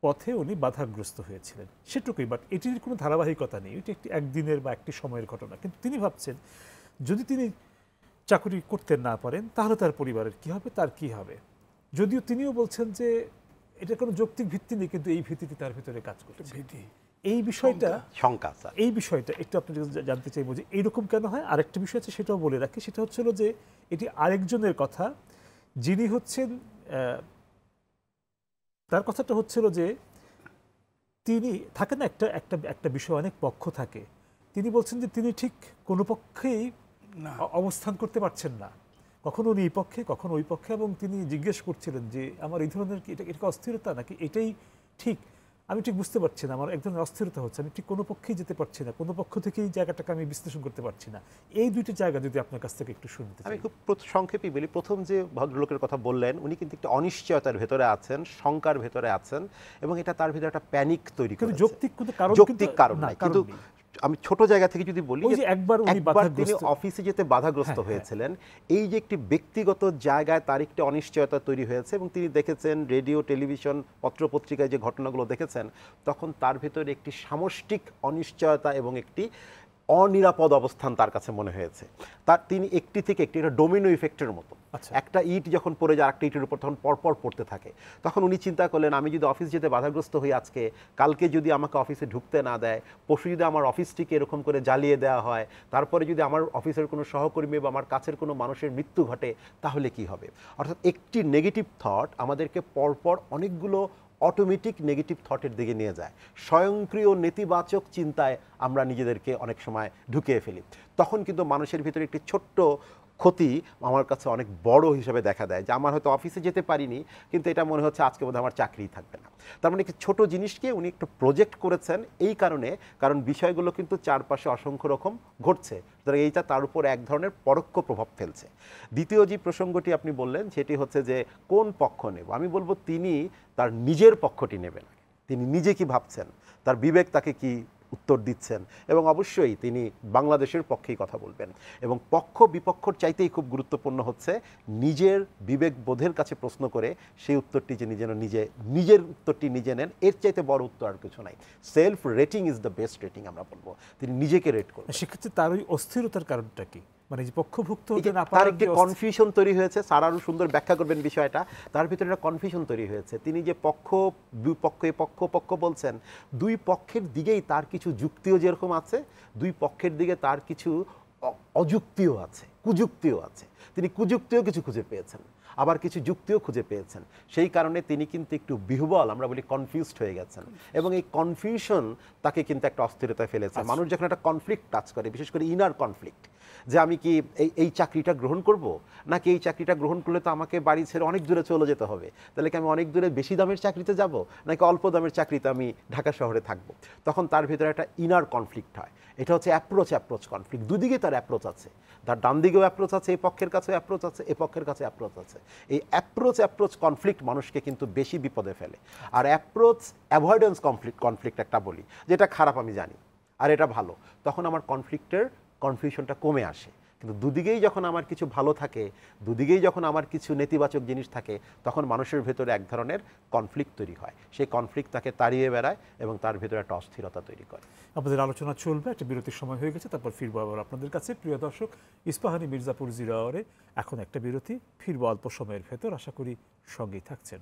পথে উনি বাধাগ্রস্ত হয়েছিলেন, সেটুকুই। বাট এটির কোনো ধারাবাহিকতা নেই, এটি একদিনের বা একটি সময়ের ঘটনা। কিন্তু তিনি ভাবছেন যদি তিনি চাকরি করতে না পারেন তাহলে তার পরিবারের কি হবে, তার কি হবে। যদিও তিনিও বলছেন যে এটা কোনো যৌক্তিক ভিত্তি নেই, কিন্তু এই ভিত্তিতে তার ভিতরে কাজ করছে। এই বিষয়টা একটু আপনি জানতে চাইবো যে এইরকম কেন হয়। আরেকটা বিষয় আছে, সেটাও বলে রাখি, সেটা হচ্ছিল যে এটি আরেকজনের কথা, যিনি হচ্ছেন, তার কথাটা হচ্ছিল যে তিনি থাকেন একটা বিষয়, অনেক পক্ষ থাকে, তিনি বলছেন যে তিনি ঠিক কোনো পক্ষেই না অবস্থান করতে পারছেন না, কখনো উনি এই পক্ষে কখনো ওই পক্ষে, এবং তিনি জিজ্ঞেস করছিলেন যে আমার এই ধরনের কি এটা অস্থিরতা নাকি এটাই ঠিক, আমি ঠিক বুঝতে পারছি না, আমার এক ধরনের অস্থিরতা হচ্ছে, আমি ঠিক কোনো পক্ষেই যেতে পারছি না, কোনো পক্ষ থেকেই জায়গাটাকে আমি বিশ্লেষণ করতে পারছি না। এই দুইটা জায়গা যদি আপনার কাছ থেকে একটু শুনতে আমি চাই। খুব সংক্ষেপে বলি, প্রথম যে ভদ্রলোকের কথা বললেন উনি কিন্তু একটা অনিশ্চয়তার ভেতরে আছেন, শঙ্কার ভেতরে আছেন, এবং এটা তার ভিতরে একটা প্যানিক তৈরি কিন্তু করেছে। যৌক্তিক কোনো কারণ যৌক্তিক কারণ নাই, কিন্তু আমি ছোট জায়গা থেকে যদি বলি, ওই যে একবার তিনি অফিসে যেতে বাধাগ্রস্ত হয়েছিলেন, এই যে একটি ব্যক্তিগত জায়গায় তার একটি অনিশ্চয়তা তৈরি হয়েছে, এবং তিনি দেখেছেন রেডিও টেলিভিশন পত্রপত্রিকায় যে ঘটনাগুলো দেখেছেন, তখন তার ভেতরে একটি সামষ্টিক অনিশ্চয়তা এবং একটি অনিরাপদ অবস্থান তার কাছে মনে হয়েছে। তিনি একটি থেকে একটি, এটা ডোমিনো ইফেক্টের মতো, একটা ইট যখন পড়ে যায় আরেকটা ইটের উপর তখন পরপর পড়তে থাকে। তখন উনি চিন্তা করলেন, আমি যদি অফিস যেতে বাধাগ্রস্ত হই আজকে, কালকে যদি আমাকে অফিসে ঢুকতে না দেয়, পরশু যদি আমার অফিসটিকে এরকম করে জ্বালিয়ে দেওয়া হয়, তারপরে যদি আমার অফিসের কোনো সহকর্মী বা আমার কাছের কোনো মানুষের মৃত্যু ঘটে, তাহলে কি হবে? অর্থাৎ একটি নেগেটিভ থট আমাদেরকে পরপর অনেকগুলো অটোমেটিক নেগেটিভ থটের দিকে নিয়ে যায়, স্বয়ংক্রিয় নেতিবাচক চিন্তায় আমরা নিজেদেরকে অনেক সময় ঢুকিয়ে ফেলি। তখন কিন্তু মানুষের ভিতরে একটি ছোট্ট ক্ষতি আমার কাছে অনেক বড় হিসেবে দেখা দেয়, যে আমার হয়তো অফিসে যেতে পারিনি, কিন্তু এটা মনে হচ্ছে আজকে বোধহয় আমার চাকরিই থাকবে না। তার মানে একটি ছোট জিনিসকে উনি একটু প্রজেক্ট করেছেন এই কারণে, কারণ বিষয়গুলো কিন্তু চারপাশে অসংখ্য রকম ঘটছে, সুতরাং এইটা তার উপর এক ধরনের পরোক্ষ প্রভাব ফেলছে। দ্বিতীয় যে প্রসঙ্গটি আপনি বললেন সেটি হচ্ছে যে কোন পক্ষ নেব, আমি বলবো তিনি তার নিজের পক্ষটি নেবেন, তিনি নিজে কি ভাবছেন, তার বিবেক তাকে কি উত্তর দিচ্ছেন, এবং অবশ্যই তিনি বাংলাদেশের পক্ষেই কথা বলবেন। এবং পক্ষ বিপক্ষর চাইতেই খুব গুরুত্বপূর্ণ হচ্ছে নিজের বিবেক বোধের কাছে প্রশ্ন করে সেই উত্তরটি যে নিজের উত্তরটি নিজে নেন, এর চাইতে বড় উত্তর আর কিছু নাই। Self rating is the best rating আমরা বলবো, তিনি নিজেকে রেট করবেন। সেক্ষেত্রে তার ওই অস্থিরতার কারণটা কি, মানে যে পক্ষভুক্ত হতে না তার পারার একটি কনফিউশন তৈরি হয়েছে, স্যার আরও সুন্দর ব্যাখ্যা করবেন বিষয়টা, তার ভিতরে একটা কনফিউশন তৈরি হয়েছে। তিনি যে পক্ষ বলছেন, দুই পক্ষের দিকেই তার কিছু যুক্তিও যেরকম আছে, দুই পক্ষের দিকে তার কিছু অযুক্তিও আছে, কুযুক্তিও আছে। তিনি কুযুক্তিও কিছু খুঁজে পেয়েছেন, আবার কিছু যুক্তিও খুঁজে পেয়েছেন। সেই কারণে তিনি কিন্তু একটু বিহ্বল, আমরা বলি কনফিউজড হয়ে গেছেন, এবং এই কনফিউশন তাকে কিন্তু একটা অস্থিরতায় ফেলেছে। মানুষ যখন একটা কনফ্লিক্ট টাচ করে, বিশেষ করে ইনার কনফ্লিক্ট, যে আমি কি এই চাকরিটা গ্রহণ করব, নাকি এই চাকরিটা গ্রহণ করলে তো আমাকে বাড়ি ছেড়ে অনেক দূরে চলে যেতে হবে, তাহলে কি আমি অনেক দূরে বেশি দামের চাকরিতে যাব, নাকি অল্প দামের চাকরিতে আমি ঢাকা শহরে থাকবো? তখন তার ভিতরে একটা ইনার কনফ্লিক্ট হয়। এটা হচ্ছে অ্যাপ্রোচ কনফ্লিক্ট। দুদিকে তার অ্যাপ্রোচ আছে, তার ডান দিকেও অ্যাপ্রোচ আছে, এই পক্ষের কাছেও অ্যাপ্রোচ আছে, এই পক্ষের কাছে অ্যাপ্রোচ আছে। এই অ্যাপ্রোচ কনফ্লিক্ট মানুষকে কিন্তু বেশি বিপদে ফেলে। আর অ্যাপ্রোচ অ্যাভয়েডেন্স কনফ্লিক্ট একটা বলি, যেটা খারাপ আমি জানি আর এটা ভালো, তখন আমার কনফিউশনটা কমে আসে। কিন্তু দুদিকেই যখন আমার কিছু ভালো থাকে, দুদিকেই যখন আমার কিছু নেতিবাচক জিনিস থাকে, তখন মানুষের ভেতরে এক ধরনের কনফ্লিক্ট তৈরি হয়। সেই কনফ্লিক্ট তাকে তাড়িয়ে বেড়ায় এবং তার ভেতরে একটা অস্থিরতা তৈরি করে। আমাদের আলোচনা চলবে, একটা বিরতির সময় হয়ে গেছে, তারপর ফিরবো আবার আপনাদের কাছে। প্রিয় দর্শক, ইস্পাহানি মির্জাপুর 0 আওয়ারে এখন একটা বিরতি, ফিরবো অল্প সময়ের ভেতর, আশা করি সঙ্গেই থাকছেন।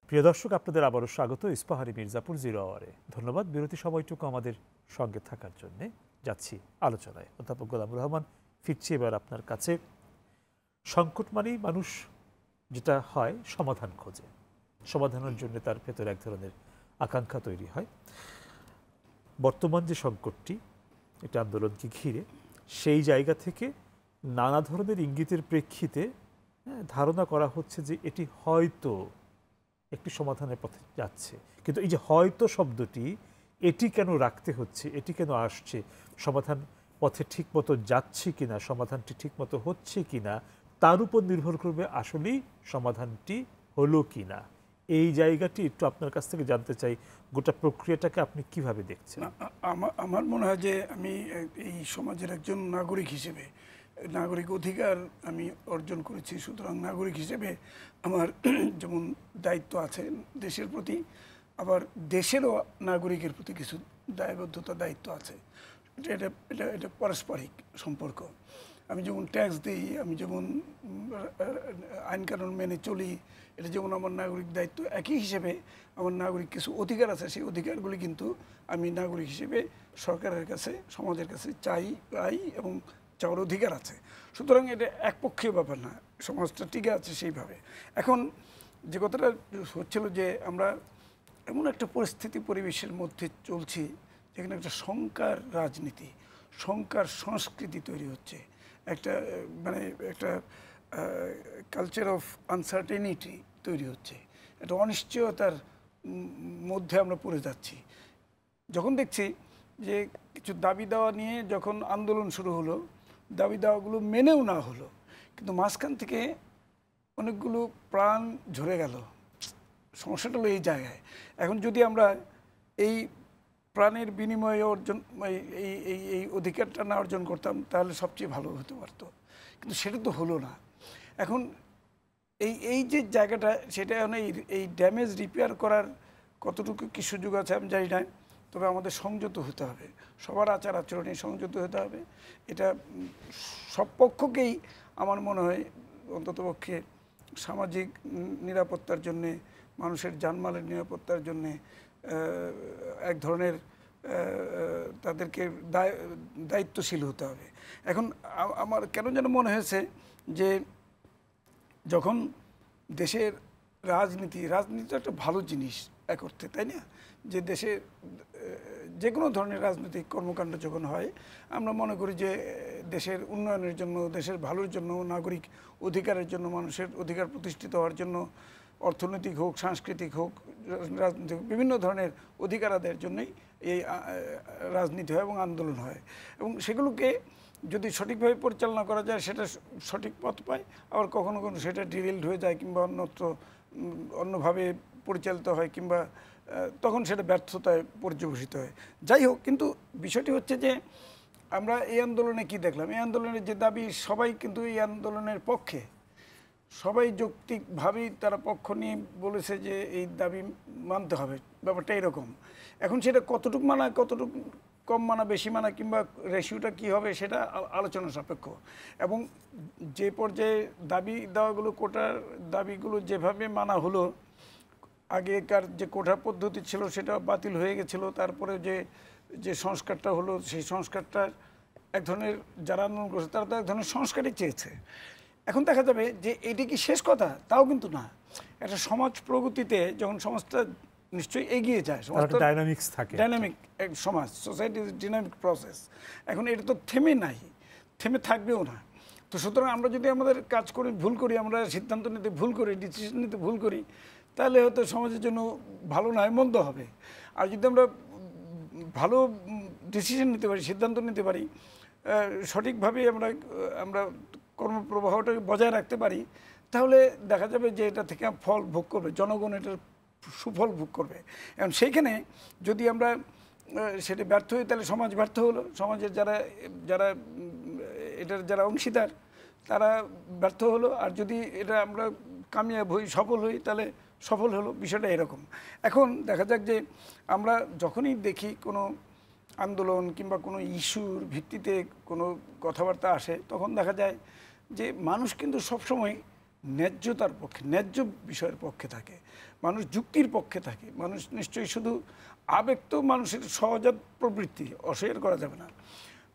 প্রিয় দর্শক, আপনাদের আবারও স্বাগত ইস্পাহানি মির্জাপুর 0 আওয়ারে। ধন্যবাদ বিরতি সময়টুকু আমাদের সঙ্গে থাকার জন্যে। যাচ্ছি আলোচনায়। অধ্যাপক গোলামুর রহমান, ফিরছি এবার আপনার কাছে। সংকট মানেই মানুষ যেটা হয় সমাধান খোঁজে, সমাধানের জন্য তার ভেতরে এক ধরনের আকাঙ্ক্ষা তৈরি হয়। বর্তমান যে সংকটটি, এটা আন্দোলনকে ঘিরে, সেই জায়গা থেকে নানা ধরনের ইঙ্গিতের প্রেক্ষিতে ধারণা করা হচ্ছে যে এটি হয়তো একটি সমাধানের পথে যাচ্ছে। কিন্তু এই যে হয়তো শব্দটি, এটি কেন রাখতে হচ্ছে, এটি কেন আসছে, সমাধান পথে ঠিকমতো যাচ্ছে কিনা, সমাধানটি ঠিকমতো হচ্ছে কিনা, তার উপর নির্ভর করবে আসলেই সমাধানটি হলো কিনা। এই জায়গাটি একটু আপনার কাছ থেকে জানতে চাই, গোটা প্রক্রিয়াটাকে আপনি কিভাবে দেখছেন? আমার মনে হয় যে আমি এই সমাজের একজন নাগরিক হিসেবে নাগরিক অধিকার আমি অর্জন করেছি, সুতরাং নাগরিক হিসেবে আমার যেমন দায়িত্ব আছে দেশের প্রতি, আবার দেশেরও নাগরিকের প্রতি কিছু দায়বদ্ধতা দায়িত্ব আছে। এটা এটা এটা পারস্পরিক সম্পর্ক। আমি যেমন ট্যাক্স দিই, আমি যেমন আইনকানুন মেনে চলি, এটা যেমন আমার নাগরিক দায়িত্ব, একই হিসেবে আমার নাগরিক কিছু অধিকার আছে। সেই অধিকারগুলি কিন্তু আমি নাগরিক হিসেবে সরকারের কাছে, সমাজের কাছে পাই এবং চাওয়ার অধিকার আছে। সুতরাং এটা একপক্ষীয় ব্যাপার না, সমাজটা টিকে আছে সেইভাবে। এখন যে কথাটা হচ্ছিল যে আমরা এমন একটা পরিস্থিতি পরিবেশের মধ্যে চলছি যেখানে একটা শঙ্কার রাজনীতি, শঙ্কার সংস্কৃতি তৈরি হচ্ছে, একটা মানে একটা কালচার অফ আনসার্টেনিটি তৈরি হচ্ছে, একটা অনিশ্চয়তার মধ্যে আমরা পড়ে যাচ্ছি। যখন দেখছি যে কিছু দাবি দেওয়া নিয়ে যখন আন্দোলন শুরু হলো, দাবি দেওয়াগুলো মেনেও না হলো, কিন্তু মাঝখান থেকে অনেকগুলো প্রাণ ঝরে গেল। সমস্যাটা হলো এই জায়গায়। এখন যদি আমরা এই প্রাণের বিনিময়ে অর্জন এই এই এই অধিকারটা না অর্জন করতাম তাহলে সবচেয়ে ভালো হতে পারতো, কিন্তু সেটা তো হলো না। এখন এই যে জায়গাটা, সেটা এখন এই ড্যামেজ রিপেয়ার করার কতটুকু কি সুযোগ আছে আমি জানি না, তবে আমাদের সংযত হতে হবে, সবার আচার আচরণে সংযত হতে হবে। এটা সব পক্ষকেই আমার মনে হয় অন্ততপক্ষে সামাজিক নিরাপত্তার জন্যে, মানুষের জানমালের নিরাপত্তার জন্যে এক ধরনের তাদেরকে দায়িত্বশীল হতে হবে। এখন আমার কেন যেন মনে হয়েছে যে যখন দেশের রাজনীতি একটা ভালো জিনিস এক অর্থে, তাই না? যে দেশে যে কোনো ধরনের রাজনৈতিক কর্মকাণ্ড যখন হয় আমরা মনে করি যে দেশের উন্নয়নের জন্য, দেশের ভালোর জন্য, নাগরিক অধিকারের জন্য, মানুষের অধিকার প্রতিষ্ঠিত হওয়ার জন্য, অর্থনৈতিক হোক, সাংস্কৃতিক হোক, রাজনৈতিক হোক, বিভিন্ন ধরনের অধিকার আদায়ের জন্যই এই রাজনীতি হয় এবং আন্দোলন হয়। এবং সেগুলোকে যদি সঠিকভাবে পরিচালনা করা যায় সেটা সঠিক পথ পায়, আবার কখনো কখনো সেটা ডিরেলড হয়ে যায় কিংবা অন্যভাবে পরিচালিত হয়, কিংবা তখন সেটা ব্যর্থতায় পর্যবসিত হয়। যাই হোক, কিন্তু বিষয়টি হচ্ছে যে আমরা এই আন্দোলনে কি দেখলাম, এই আন্দোলনের যে দাবি, সবাই কিন্তু এই আন্দোলনের পক্ষে, সবাই যৌক্তিকভাবেই তারা পক্ষ নিয়ে বলেছে যে এই দাবি মানতে হবে, ব্যাপারটা এরকম। এখন সেটা কতটুকু মানা, কতটুকু কম মানা, বেশি মানা, কিংবা রেশিওটা কি হবে সেটা আলোচনা সাপেক্ষ। এবং যে পর্যায়ে দাবি দেওয়াগুলো, কোটার দাবিগুলো যেভাবে মানা হলো, আগেকার যে কোটা পদ্ধতি ছিল সেটা বাতিল হয়ে গেছিলো, তারপরে যে সংস্কারটা হলো সেই সংস্কারটা এক ধরনের, যারা আন্দোলন করছে তারা তো এক ধরনের সংস্কারই চেয়েছে। এখন দেখা যাবে যে এটি কি শেষ কথা, তাও কিন্তু না। একটা সমাজ প্রগতিতে যখন সমাজটা নিশ্চয়ই এগিয়ে যায়, ডাইনামিক্স থাকে, ডাইনামিক এক সমাজ, সোসাইটি ইজ ডাইনামিক প্রসেস। এখন এটা তো থেমে নাই, থেমে থাকবেও না। তো সুতরাং আমরা যদি আমাদের কাজ করি ভুল করি, আমরা সিদ্ধান্ত নিতে ভুল করি, ডিসিশন নিতে ভুল করি, তাহলে হয়তো সমাজের জন্য ভালো নয়, মন্দ হবে। আর যদি আমরা ভালো ডিসিশন নিতে পারি, সিদ্ধান্ত নিতে পারি, সঠিকভাবে আমরা কর্মপ্রবাহটাকে বজায় রাখতে পারি, তাহলে দেখা যাবে যে এটা থেকে ফল ভোগ করবে জনগণ, এটার সুফল ভোগ করবে। এখন সেইখানে যদি আমরা সেটা ব্যর্থ হই, তাহলে সমাজ ব্যর্থ হলো, সমাজের যারা অংশীদার তারা ব্যর্থ হলো। আর যদি এটা আমরা কামিয়াব হই, সফল হই, তাহলে সফল হলো। বিষয়টা এরকম। এখন দেখা যাক যে আমরা যখনই দেখি কোনো আন্দোলন কিংবা কোনো ইস্যুর ভিত্তিতে কোনো কথাবার্তা আসে, তখন দেখা যায় যে মানুষ কিন্তু সবসময় ন্যায্যতার পক্ষে, ন্যায্য বিষয়ের পক্ষে থাকে, মানুষ যুক্তির পক্ষে থাকে। মানুষ নিশ্চয়ই শুধু আবেগ, তো মানুষের সহজাত প্রবৃত্তি, অস্বীকার করা যাবে না।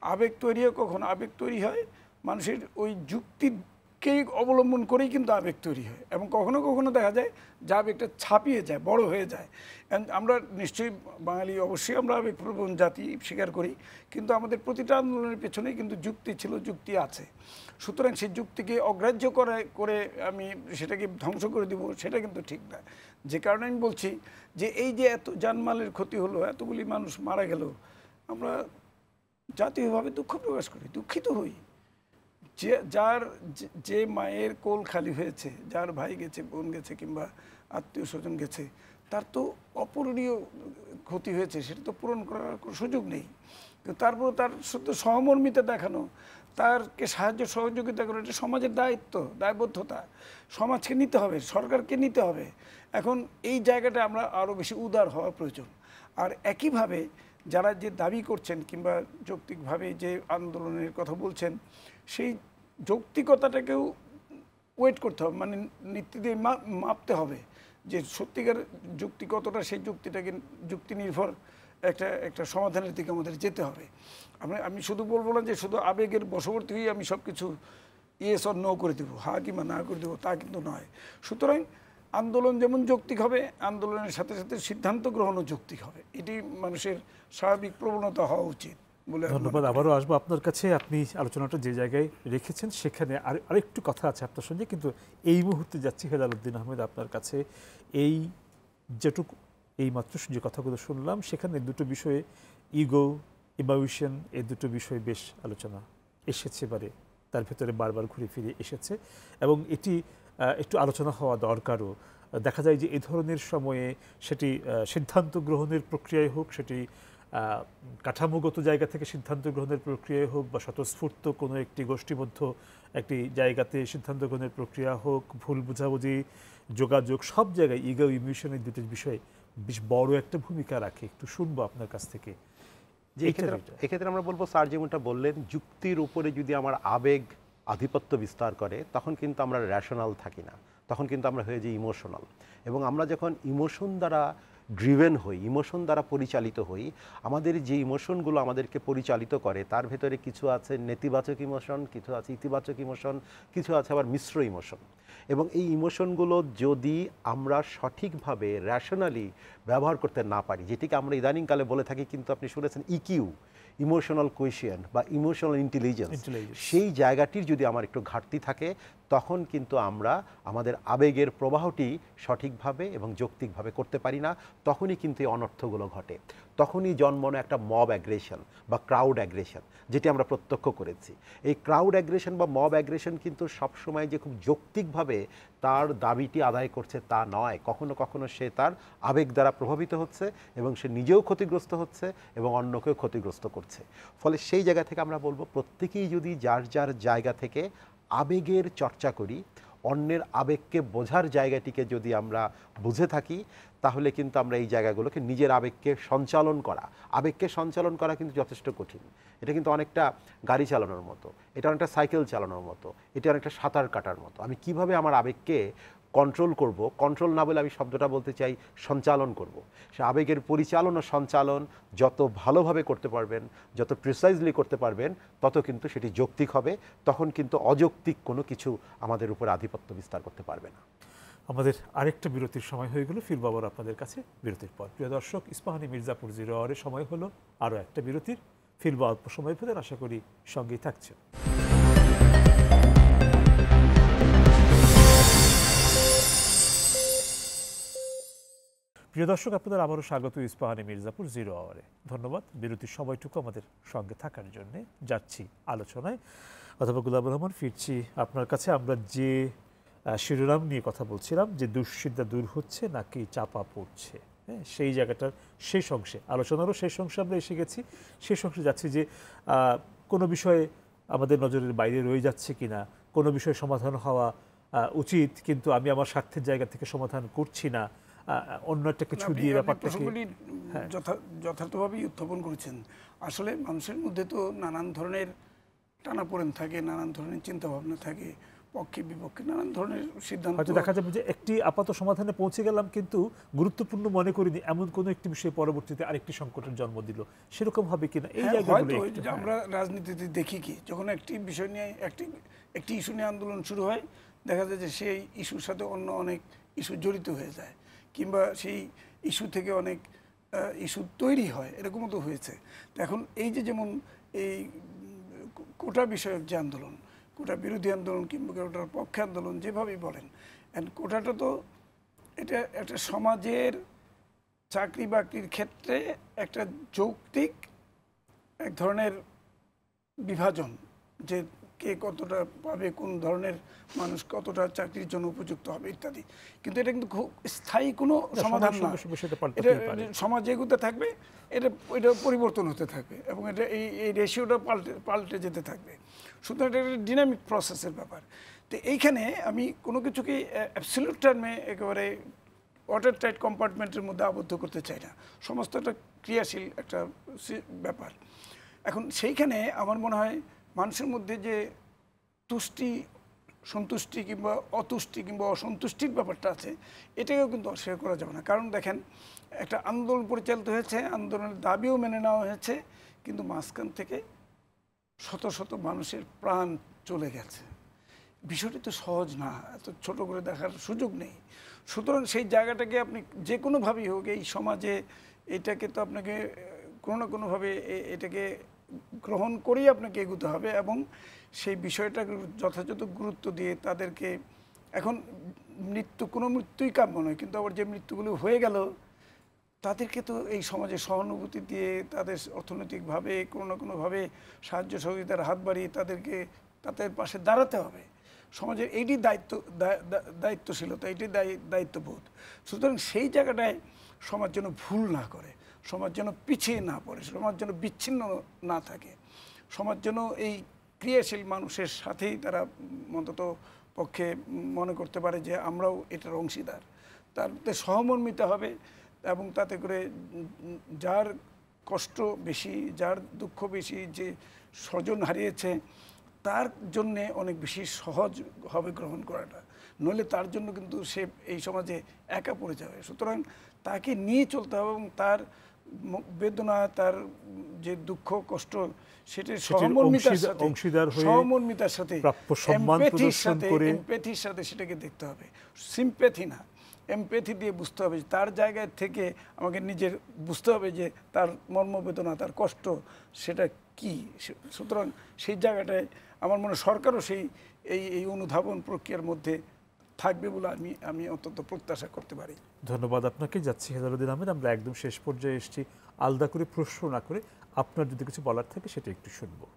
আবেগ তৈরি হয় কখন? আবেগ তৈরি হয় মানুষের ওই যুক্তিকেই অবলম্বন করেই কিন্তু আবেগ তৈরি হয়। এবং কখনো কখনো দেখা যায় যে আবেগটা ছাপিয়ে যায়, বড় হয়ে যায়। আমরা নিশ্চয়ই বাঙালি, অবশ্যই আমরা আবেগপ্রবণ জাতি, স্বীকার করি, কিন্তু আমাদের প্রতিটা আন্দোলনের পেছনেই কিন্তু যুক্তি ছিল, যুক্তি আছে। সুতরাং সেই যুক্তিকে অগ্রাহ্য করে আমি সেটাকে ধ্বংস করে দিব, সেটা কিন্তু ঠিক না। যে কারণে আমি বলছি যে এই যে এত জানমালের ক্ষতি হলো, এতগুলি মানুষ মারা গেল, আমরা জাতীয়ভাবে দুঃখ প্রকাশ করি, দুঃখিত হই। যে মায়ের কোল খালি হয়েছে, যার ভাই গেছে, বোন গেছে, কিংবা আত্মীয় স্বজন গেছে, তার তো অপূরণীয় ক্ষতি হয়েছে, সেটা তো পূরণ করার কোনো সুযোগ নেই। কিন্তু তারপর তার শুধু সহমর্মিতা দেখানো, তারকে সাহায্য সহযোগিতা করে, এটা সমাজের দায়িত্ব, দায়বদ্ধতা, সমাজকে নিতে হবে, সরকারকে নিতে হবে। এখন এই জায়গাটা আমরা আরও বেশি উদার হওয়া প্রয়োজন। আর একইভাবে যারা যে দাবি করছেন কিংবা যৌক্তিকভাবে যে আন্দোলনের কথা বলছেন, সেই যৌক্তিকতাটাকেও ওয়েট করতে হবে, মানে নীতি দিয়ে মাপতে হবে যে সত্যিকার যুক্তি কতটা, সেই যুক্তিটাকে যুক্তি নির্ভর একটা সমাধানের দিকে আমাদের যেতে হবে। আমি শুধু বলবো না যে শুধু আবেগের বশবর্তী হয়ে আমি সব কিছু ইয়েস অর নো করে দেবো, হা কিংবা না করে দেবো, তা কিন্তু নয়। সুতরাং আন্দোলন যেমন যৌক্তিক হবে, আন্দোলনের সাথে সাথে সিদ্ধান্ত গ্রহণও যৌক্তিক হবে। এটি মানুষের স্বাভাবিক প্রবণতা হওয়া উচিত বলে আমি ধন্যবাদ। মনে করি। আবারও আসবো আপনার কাছে। আপনি আলোচনাটা যে জায়গায় রেখেছেন সেখানে আরেকটু কথা আছে আপনার সঙ্গে, কিন্তু এই মুহূর্তে যাচ্ছি হেলালুদ্দিন আহমেদ আপনার কাছে। এই যেটুকু এই মাত্র যে কথাগুলো শুনলাম সেখানে দুটো বিষয়ে, ইগো, ইমোশন, এই দুটো বিষয় বেশ আলোচনা এসেছে, এবারে তার ভেতরে বারবার ঘুরে ফিরে এসেছে এবং এটি একটু আলোচনা হওয়া দরকারও। দেখা যায় যে এই ধরনের সময়ে সেটি সিদ্ধান্ত গ্রহণের প্রক্রিয়ায় হোক, সেটি কাঠামোগত জায়গা থেকে সিদ্ধান্ত গ্রহণের প্রক্রিয়ায় হোক, বা স্বতঃস্ফূর্ত কোনো একটি গোষ্ঠীবদ্ধ একটি জায়গাতে সিদ্ধান্ত গ্রহণের প্রক্রিয়া হোক, ভুল বোঝাবুঝি, যোগাযোগ, সব জায়গায় ইগো ইমোশনের দুটি বিষয় বেশ বড় একটা ভূমিকা রাখে। একটু শুনবো আপনার কাছ থেকে। যে এক্ষেত্রে আমরা বলবো, স্যার যেমনটা বললেন, যুক্তির উপরে যদি আমার আবেগ আধিপত্য বিস্তার করে তখন কিন্তু আমরা র্যাশনাল থাকি না, তখন কিন্তু আমরা হয়ে যাই ইমোশনাল। এবং আমরা যখন ইমোশন দ্বারা ড্রিভেন হই, ইমোশন দ্বারা পরিচালিত হই, আমাদের যে ইমোশনগুলো আমাদেরকে পরিচালিত করে তার ভেতরে কিছু আছে নেতিবাচক ইমোশন, কিছু আছে ইতিবাচক ইমোশন, কিছু আছে আবার মিশ্র ইমোশন। এবং এই ইমোশনগুলো যদি আমরা সঠিকভাবে র্যাশনালি ব্যবহার করতে না পারি, যেটিকে আমরা ইদানিংকালে বলে থাকি, কিন্তু আপনি শুনেছেন ইকিউ, ইমোশনাল কোয়েশিয়েন্ট বা ইমোশনাল ইন্টেলিজেন্স, সেই জায়গাটির যদি আমার একটু ঘাটতি থাকে তখন কিন্তু আমরা আমাদের আবেগের প্রবাহটি সঠিকভাবে এবং যৌক্তিকভাবে করতে পারি না। তখনই কিন্তু এই অনর্থগুলো ঘটে, তখনই জন্মানো একটা মব অ্যাগ্রেশন বা ক্রাউড অ্যাগ্রেশন, যেটি আমরা প্রত্যক্ষ করেছি। এই ক্রাউড অ্যাগ্রেশন বা মব অ্যাগ্রেশন কিন্তু সবসময় যে খুব যৌক্তিকভাবে তার দাবিটি আদায় করছে তা নয়, কখনো কখনো সে তার আবেগ দ্বারা প্রভাবিত হচ্ছে এবং সে নিজেও ক্ষতিগ্রস্ত হচ্ছে এবং অন্যকেও ক্ষতিগ্রস্ত করছে। ফলে সেই জায়গা থেকে আমরা বলবো, প্রত্যেকেই যদি যার যার জায়গা থেকে আবেগের চর্চা করি, অন্যের আবেগকে বোঝার জায়গাটিকে যদি আমরা বুঝে থাকি, তাহলে কিন্তু আমরা এই জায়গাগুলোকে, নিজের আবেগকে সঞ্চালন করা কিন্তু যথেষ্ট কঠিন। এটা কিন্তু অনেকটা গাড়ি চালানোর মতো, এটা অনেকটা সাইকেল চালানোর মতো, এটা অনেকটা সাঁতার কাটার মতো। আমি কিভাবে আমার আবেগকে কন্ট্রোল করব, কন্ট্রোল না বলে আমি শব্দটা বলতে চাই সঞ্চালন করব। সে আবেগের পরিচালন ও সঞ্চালন যত ভালোভাবে করতে পারবেন, যত প্রিসাইজলি করতে পারবেন, তত কিন্তু সেটি যৌক্তিক হবে। তখন কিন্তু অযৌক্তিক কোনো কিছু আমাদের উপর আধিপত্য বিস্তার করতে পারবে না। আমাদের আরেকটা বিরতির সময় হয়ে গেল, ফিরব আবার আপনাদের কাছে বিরতির পর। প্রিয় দর্শক, ইস্পাহানি মির্জাপুর 0 আওয়ারের সময় হলো আরও একটা বিরতির। ফিরব অল্প সময় পরে, আশা করি সঙ্গেই থাকছে। প্রিয় দর্শক, আপনাদের আবারও স্বাগত ইস্পাহানি মির্জাপুর 0 আওয়ারে। ধন্যবাদ বিরতির সময়টুকু আমাদের সঙ্গে থাকার জন্য। যাচ্ছি আলোচনায়। অথবা গুলাবুর রহমান, ফিরছি আপনার কাছে। আমরা যে শিরোনাম নিয়ে কথা বলছিলাম, যে দুশ্চিন্তা দূর হচ্ছে নাকি চাপা পড়ছে, হ্যাঁ, সেই জায়গাটার শেষ অংশে, আলোচনারও শেষ অংশে আমরা এসে গেছি। শেষ অংশে যাচ্ছি যে কোনো বিষয়ে আমাদের নজরের বাইরে রয়ে যাচ্ছে কিনা, কোনো বিষয়ে সমাধান হওয়া উচিত, কিন্তু আমি আমার স্বার্থের জায়গা থেকে সমাধান করছি না, অন্য একটা কিছু দিয়ে ব্যাপারটাকে যথার্থভাবেই উত্থাপন করেছেন। আসলে মানুষের মধ্যে তো নানান ধরনের টানাপোড়েন থাকে, নানান ধরনের চিন্তাভাবনা থাকে, পক্ষে বিপক্ষে নানান ধরনের সিদ্ধান্ত। হয়তো দেখা যাবে যে একটি আপাত সমাধানে পৌঁছে গেলাম, কিন্তু গুরুত্বপূর্ণ মনে করিনি এমন কোনো একটি বিষয়ে পরবর্তীতে আরেকটি সংকটের জন্ম দিল। সেরকম হবে কিনা এই জায়গাগুলো আমরা রাজনীতিতে দেখি কি, যখন একটি বিষয় নিয়ে একটি ইস্যু নিয়ে আন্দোলন শুরু হয়, দেখা যায় যে সেই ইস্যুর সাথে অন্য অনেক ইস্যু জড়িত হয়ে যায়, কিংবা সেই ইস্যু থেকে অনেক ইস্যু তৈরি হয়, এরকমও তো হয়েছে। তো এখন এই যে যেমন এই কোটা বিষয়ক যে আন্দোলন, কোটা বিরোধী আন্দোলন কিংবা কোটার পক্ষে আন্দোলন, যেভাবেই বলেন, কোটাটা তো এটা একটা সমাজের চাকরি বাকরির ক্ষেত্রে একটা যৌক্তিক এক ধরনের বিভাজন, যে কে কতটা পাবে, কোন ধরনের মানুষ কতটা চাকরির জন্য উপযুক্ত হবে ইত্যাদি। কিন্তু এটা কিন্তু খুব স্থায়ী কোনো সমাধান না। এটা সমাজ এগুতে থাকবে, এটা পরিবর্তন হতে থাকবে এবং এটা এই রেশিওটা পাল্টে যেতে থাকবে। সুতরাং এটা একটা ডিনামিক প্রসেসের ব্যাপার। তো এইখানে আমি কোনো কিছুকে অ্যাবসলিউট টার্মে একেবারে ওয়াটার টাইট কম্পার্টমেন্টের মধ্যে আবদ্ধ করতে চাই না। সমস্ত একটা ক্রিয়াশীল একটা ব্যাপার। এখন সেইখানে আমার মনে হয় মানুষের মধ্যে যে সন্তুষ্টি কিংবা অতুষ্টি কিংবা অসন্তুষ্টির ব্যাপারটা আছে, এটাকেও কিন্তু অস্বীকার করা যাবে না। কারণ দেখেন, একটা আন্দোলন পরিচালিত হয়েছে, আন্দোলনের দাবিও মেনে নেওয়া হয়েছে, কিন্তু মাঝখান থেকে শত শত মানুষের প্রাণ চলে গেছে। বিষয়টি তো সহজ না, এত ছোট করে দেখার সুযোগ নেই। সুতরাং সেই জায়গাটাকে আপনি যে কোনোভাবেই হোক এই সমাজে এটাকে তো আপনাকে কোনো না কোনোভাবে এটাকে গ্রহণ করেই আপনাকে এগোতে হবে এবং সেই বিষয়টাকে যথাযথ গুরুত্ব দিয়ে তাদেরকে, এখন কোনো মৃত্যুই কাম্য নয়, কিন্তু আবার যে মৃত্যুগুলো হয়ে গেল তাদেরকে তো এই সমাজে সহানুভূতি দিয়ে তাদের অর্থনৈতিকভাবে কোনো না কোনোভাবে সাহায্য সহযোগিতার হাত বাড়িয়ে তাদেরকে তাদের পাশে দাঁড়াতে হবে। সমাজের এইটি দায়িত্বশীলতা, এইটি দায়িত্ববোধ। সুতরাং সেই জায়গাটায় সমাজ যেন ভুল না করে, সমাজ যেন পিছিয়ে না পড়ে, সমাজ যেন বিচ্ছিন্ন না থাকে, সমাজ যেন এই ক্রিয়াশীল মানুষের সাথেই তারা অন্তত পক্ষে মনে করতে পারে যে আমরাও এটার অংশীদার। তাতে সহমর্মিতা হবে এবং তাতে করে যার কষ্ট বেশি, যার দুঃখ বেশি, যে স্বজন হারিয়েছে তার জন্যে অনেক বেশি সহজ হবে গ্রহণ করাটা, নইলে তার জন্য কিন্তু সে এই সমাজে একা পড়ে যাবে। সুতরাং তাকে নিয়ে চলতে হবে এবং তার বেদনা, তার যে দুঃখ কষ্ট সেটার সহমর্মিতার সাথে এমপ্যাথির সাথে সেটাকে দেখতে হবে। সিম্প্যাথি না, এমপ্যাথি দিয়ে বুঝতে হবে, তার জায়গায় থেকে আমাকে নিজের বুঝতে হবে যে তার মর্মবেদনা, তার কষ্ট সেটা কি। সুতরাং সেই জায়গাটায় আমার মনে হয় সরকারও সেই এই অনুধাবন প্রক্রিয়ার মধ্যে থাকবে বলে আমি অন্তত প্রত্যাশা করতে পারি। ধন্যবাদ আপনাকে। যাচ্ছি হেলালুদ্দিন আহমেদ, আমরা একদম শেষ পর্যায়ে এসেছি। আলাদা করে প্রশ্ন না করে আপনার যদি কিছু বলার থাকে সেটা একটু শুনবো।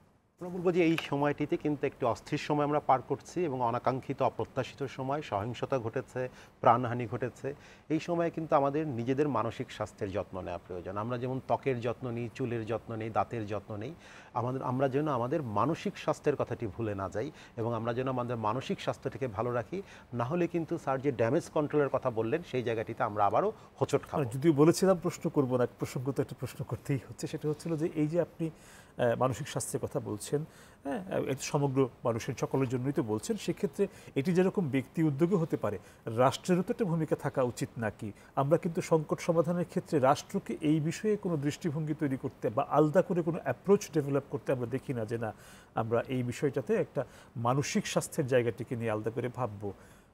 আমরা বলবো যে এই সময়টিতে কিন্তু একটি অস্থির সময় আমরা পার করছি এবং অনাকাঙ্ক্ষিত অপ্রত্যাশিত সময়, সহিংসতা ঘটেছে, প্রাণহানি ঘটেছে। এই সময়ে কিন্তু আমাদের নিজেদের মানসিক স্বাস্থ্যের যত্ন নেওয়া প্রয়োজন। আমরা যেমন ত্বকের যত্ন নিই, চুলের যত্ন নিই, দাঁতের যত্ন নিই, আমরা যেন আমাদের মানসিক স্বাস্থ্যের কথাটি ভুলে না যাই এবং আমরা যেন আমাদের মানসিক স্বাস্থ্যটাকে ভালো রাখি। না হলে কিন্তু স্যার যে ড্যামেজ কন্ট্রোলের কথা বললেন সেই জায়গাটিতে আমরা আবারও হোঁচট খাবো। যদিও বলেছিলাম প্রশ্ন করবো না, প্রসঙ্গত একটা প্রশ্ন করতেই হচ্ছে। সেটা হচ্ছিল যে এই যে আপনি মানসিক স্বাস্থ্যের কথা বলছেন, হ্যাঁ, এটা সমগ্র মানুষের সকলের জন্যই তো বলছেন, সেক্ষেত্রে এটি যেরকম ব্যক্তি উদ্যোগে হতে পারে, রাষ্ট্রেরও তো একটা ভূমিকা থাকা উচিত নাকি? আমরা কিন্তু সংকট সমাধানের ক্ষেত্রে রাষ্ট্রকে এই বিষয়ে কোনো দৃষ্টিভঙ্গি তৈরি করতে বা আলাদা করে কোনো অ্যাপ্রোচ ডেভেলপ করতে আমরা দেখি না, যে না আমরা এই বিষয়টাতে একটা মানসিক স্বাস্থ্যের জায়গাটিকে নিয়ে আলাদা করে ভাববো,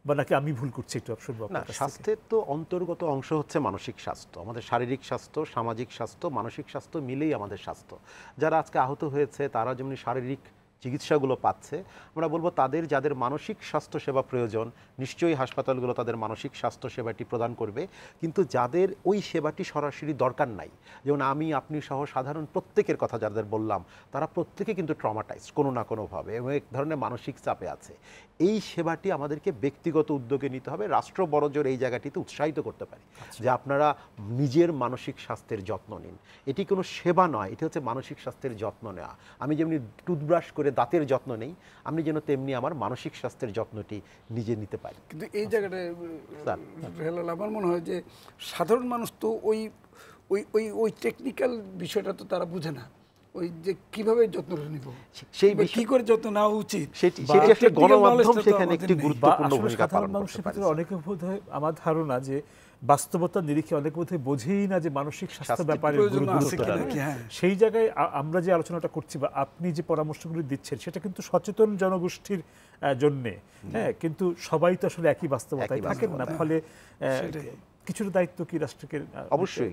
বা নাকি আমি ভুল করছি? একটু শুনবো। না, স্বাস্থ্যের তো অন্তর্গত অংশ হচ্ছে মানসিক স্বাস্থ্য। আমাদের শারীরিক স্বাস্থ্য, সামাজিক স্বাস্থ্য, মানসিক স্বাস্থ্য মিলেই আমাদের স্বাস্থ্য। যারা আজকে আহত হয়েছে তারা যেমন শারীরিক চিকিৎসাগুলো পাচ্ছে, আমরা বলবো তাদের যাদের মানসিক স্বাস্থ্য সেবা প্রয়োজন নিশ্চয়ই হাসপাতালগুলো তাদের মানসিক স্বাস্থ্য সেবাটি প্রদান করবে। কিন্তু যাদের ওই সেবাটি সরাসরি দরকার নাই, যেমন আমি, আপনি সহ সাধারণ প্রত্যেকের কথা যাদের বললাম, তারা প্রত্যেকে কিন্তু ট্রমাটাইজড কোনো না কোনোভাবে এবং এক ধরনের মানসিক চাপে আছে। এই সেবাটি আমাদেরকে ব্যক্তিগত উদ্যোগে নিতে হবে। রাষ্ট্র বড়জোর এই জায়গাটিতে উৎসাহিত করতে পারি যে আপনারা নিজের মানসিক স্বাস্থ্যের যত্ন নিন। এটি কোনো সেবা নয়, এটি হচ্ছে মানসিক স্বাস্থ্যের যত্ন নেওয়া। আমি যেমনি টুথব্রাশ করে দাঁতের যত্ন নেই, আমি যেন তেমনি আমার মানসিক স্বাস্থ্যের যত্নটি নিজে নিতে পারি। কিন্তু এই জায়গাটায় আমার মনে হয় যে সাধারণ মানুষ তো ওই টেকনিক্যাল বিষয়টা তো তারা বুঝে না, ওই যে কিভাবে যত্নটা নিব, সেই কি করে যত্ন নেওয়া উচিত, সেটি আসলে গণমাধ্যম সেখানে একটি গুরুত্বপূর্ণ ভূমিকা পালন করতে পারে। অনেকে বোধহয়, আমার ধারণা যে বাস্তবতার নিরিখে অনেক বোধহয় বোঝেই না যে মানসিক স্বাস্থ্য ব্যাপারে গুরুত্বটা। সেই জায়গায় আমরা যে আলোচনাটা করছি বা আপনি যে পরামর্শগুলি দিচ্ছেন সেটা কিন্তু সচেতন জনগোষ্ঠীর জন্যে, হ্যাঁ, কিন্তু সবাই তো আসলে একই বাস্তবতায় থাকেন না। ফলে কিছুটা দায়িত্ব কি রাষ্ট্রকে অবশ্যই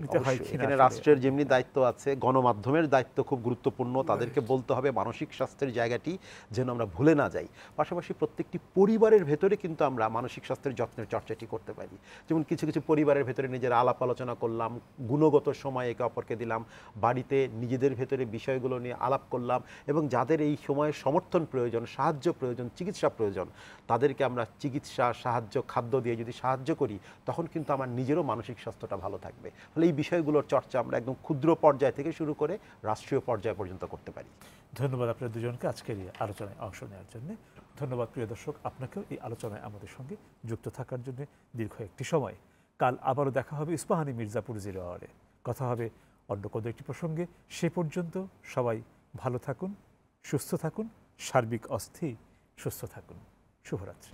এখানে রাষ্ট্রের যেমনি দায়িত্ব আছে, গণমাধ্যমের দায়িত্ব খুব গুরুত্বপূর্ণ। তাদেরকে বলতে হবে মানসিক স্বাস্থ্যের জায়গাটি যেন আমরা ভুলে না যাই। পাশাপাশি প্রত্যেকটি পরিবারের ভেতরে কিন্তু আমরা মানসিক স্বাস্থ্যের যত্নের চর্চাটি করতে পারি। যেমন কিছু কিছু পরিবারের ভেতরে নিজের আলাপ আলোচনা করলাম, গুণগত সময় একে অপরকে দিলাম, বাড়িতে নিজেদের ভেতরে বিষয়গুলো নিয়ে আলাপ করলাম এবং যাদের এই সময়ে সমর্থন প্রয়োজন, সাহায্য প্রয়োজন, চিকিৎসা প্রয়োজন, তাদেরকে আমরা চিকিৎসা, সাহায্য, খাদ্য দিয়ে যদি সাহায্য করি তখন কিন্তু আমার নিজেরও মানসিক স্বাস্থ্যটা ভালো থাকবে। ফলে এই বিষয়গুলোর চর্চা আমরা একদম ক্ষুদ্র পর্যায় থেকে শুরু করে রাষ্ট্রীয় পর্যায় পর্যন্ত করতে পারি। ধন্যবাদ আপনার দুজনকে আজকের এই আলোচনায় অংশ নেওয়ার জন্য। ধন্যবাদ প্রিয় দর্শক, আপনাকেও এই আলোচনায় আমাদের সঙ্গে যুক্ত থাকার জন্য দীর্ঘ একটি সময়। কাল আবারও দেখা হবে ইস্পাহানি মির্জাপুর 0 আওয়ারে। কথা হবে অন্য কোনো একটি প্রসঙ্গে। সে পর্যন্ত সবাই ভালো থাকুন, সুস্থ থাকুন, সার্বিক অস্থি সুস্থ থাকুন। শুভরাত্রি।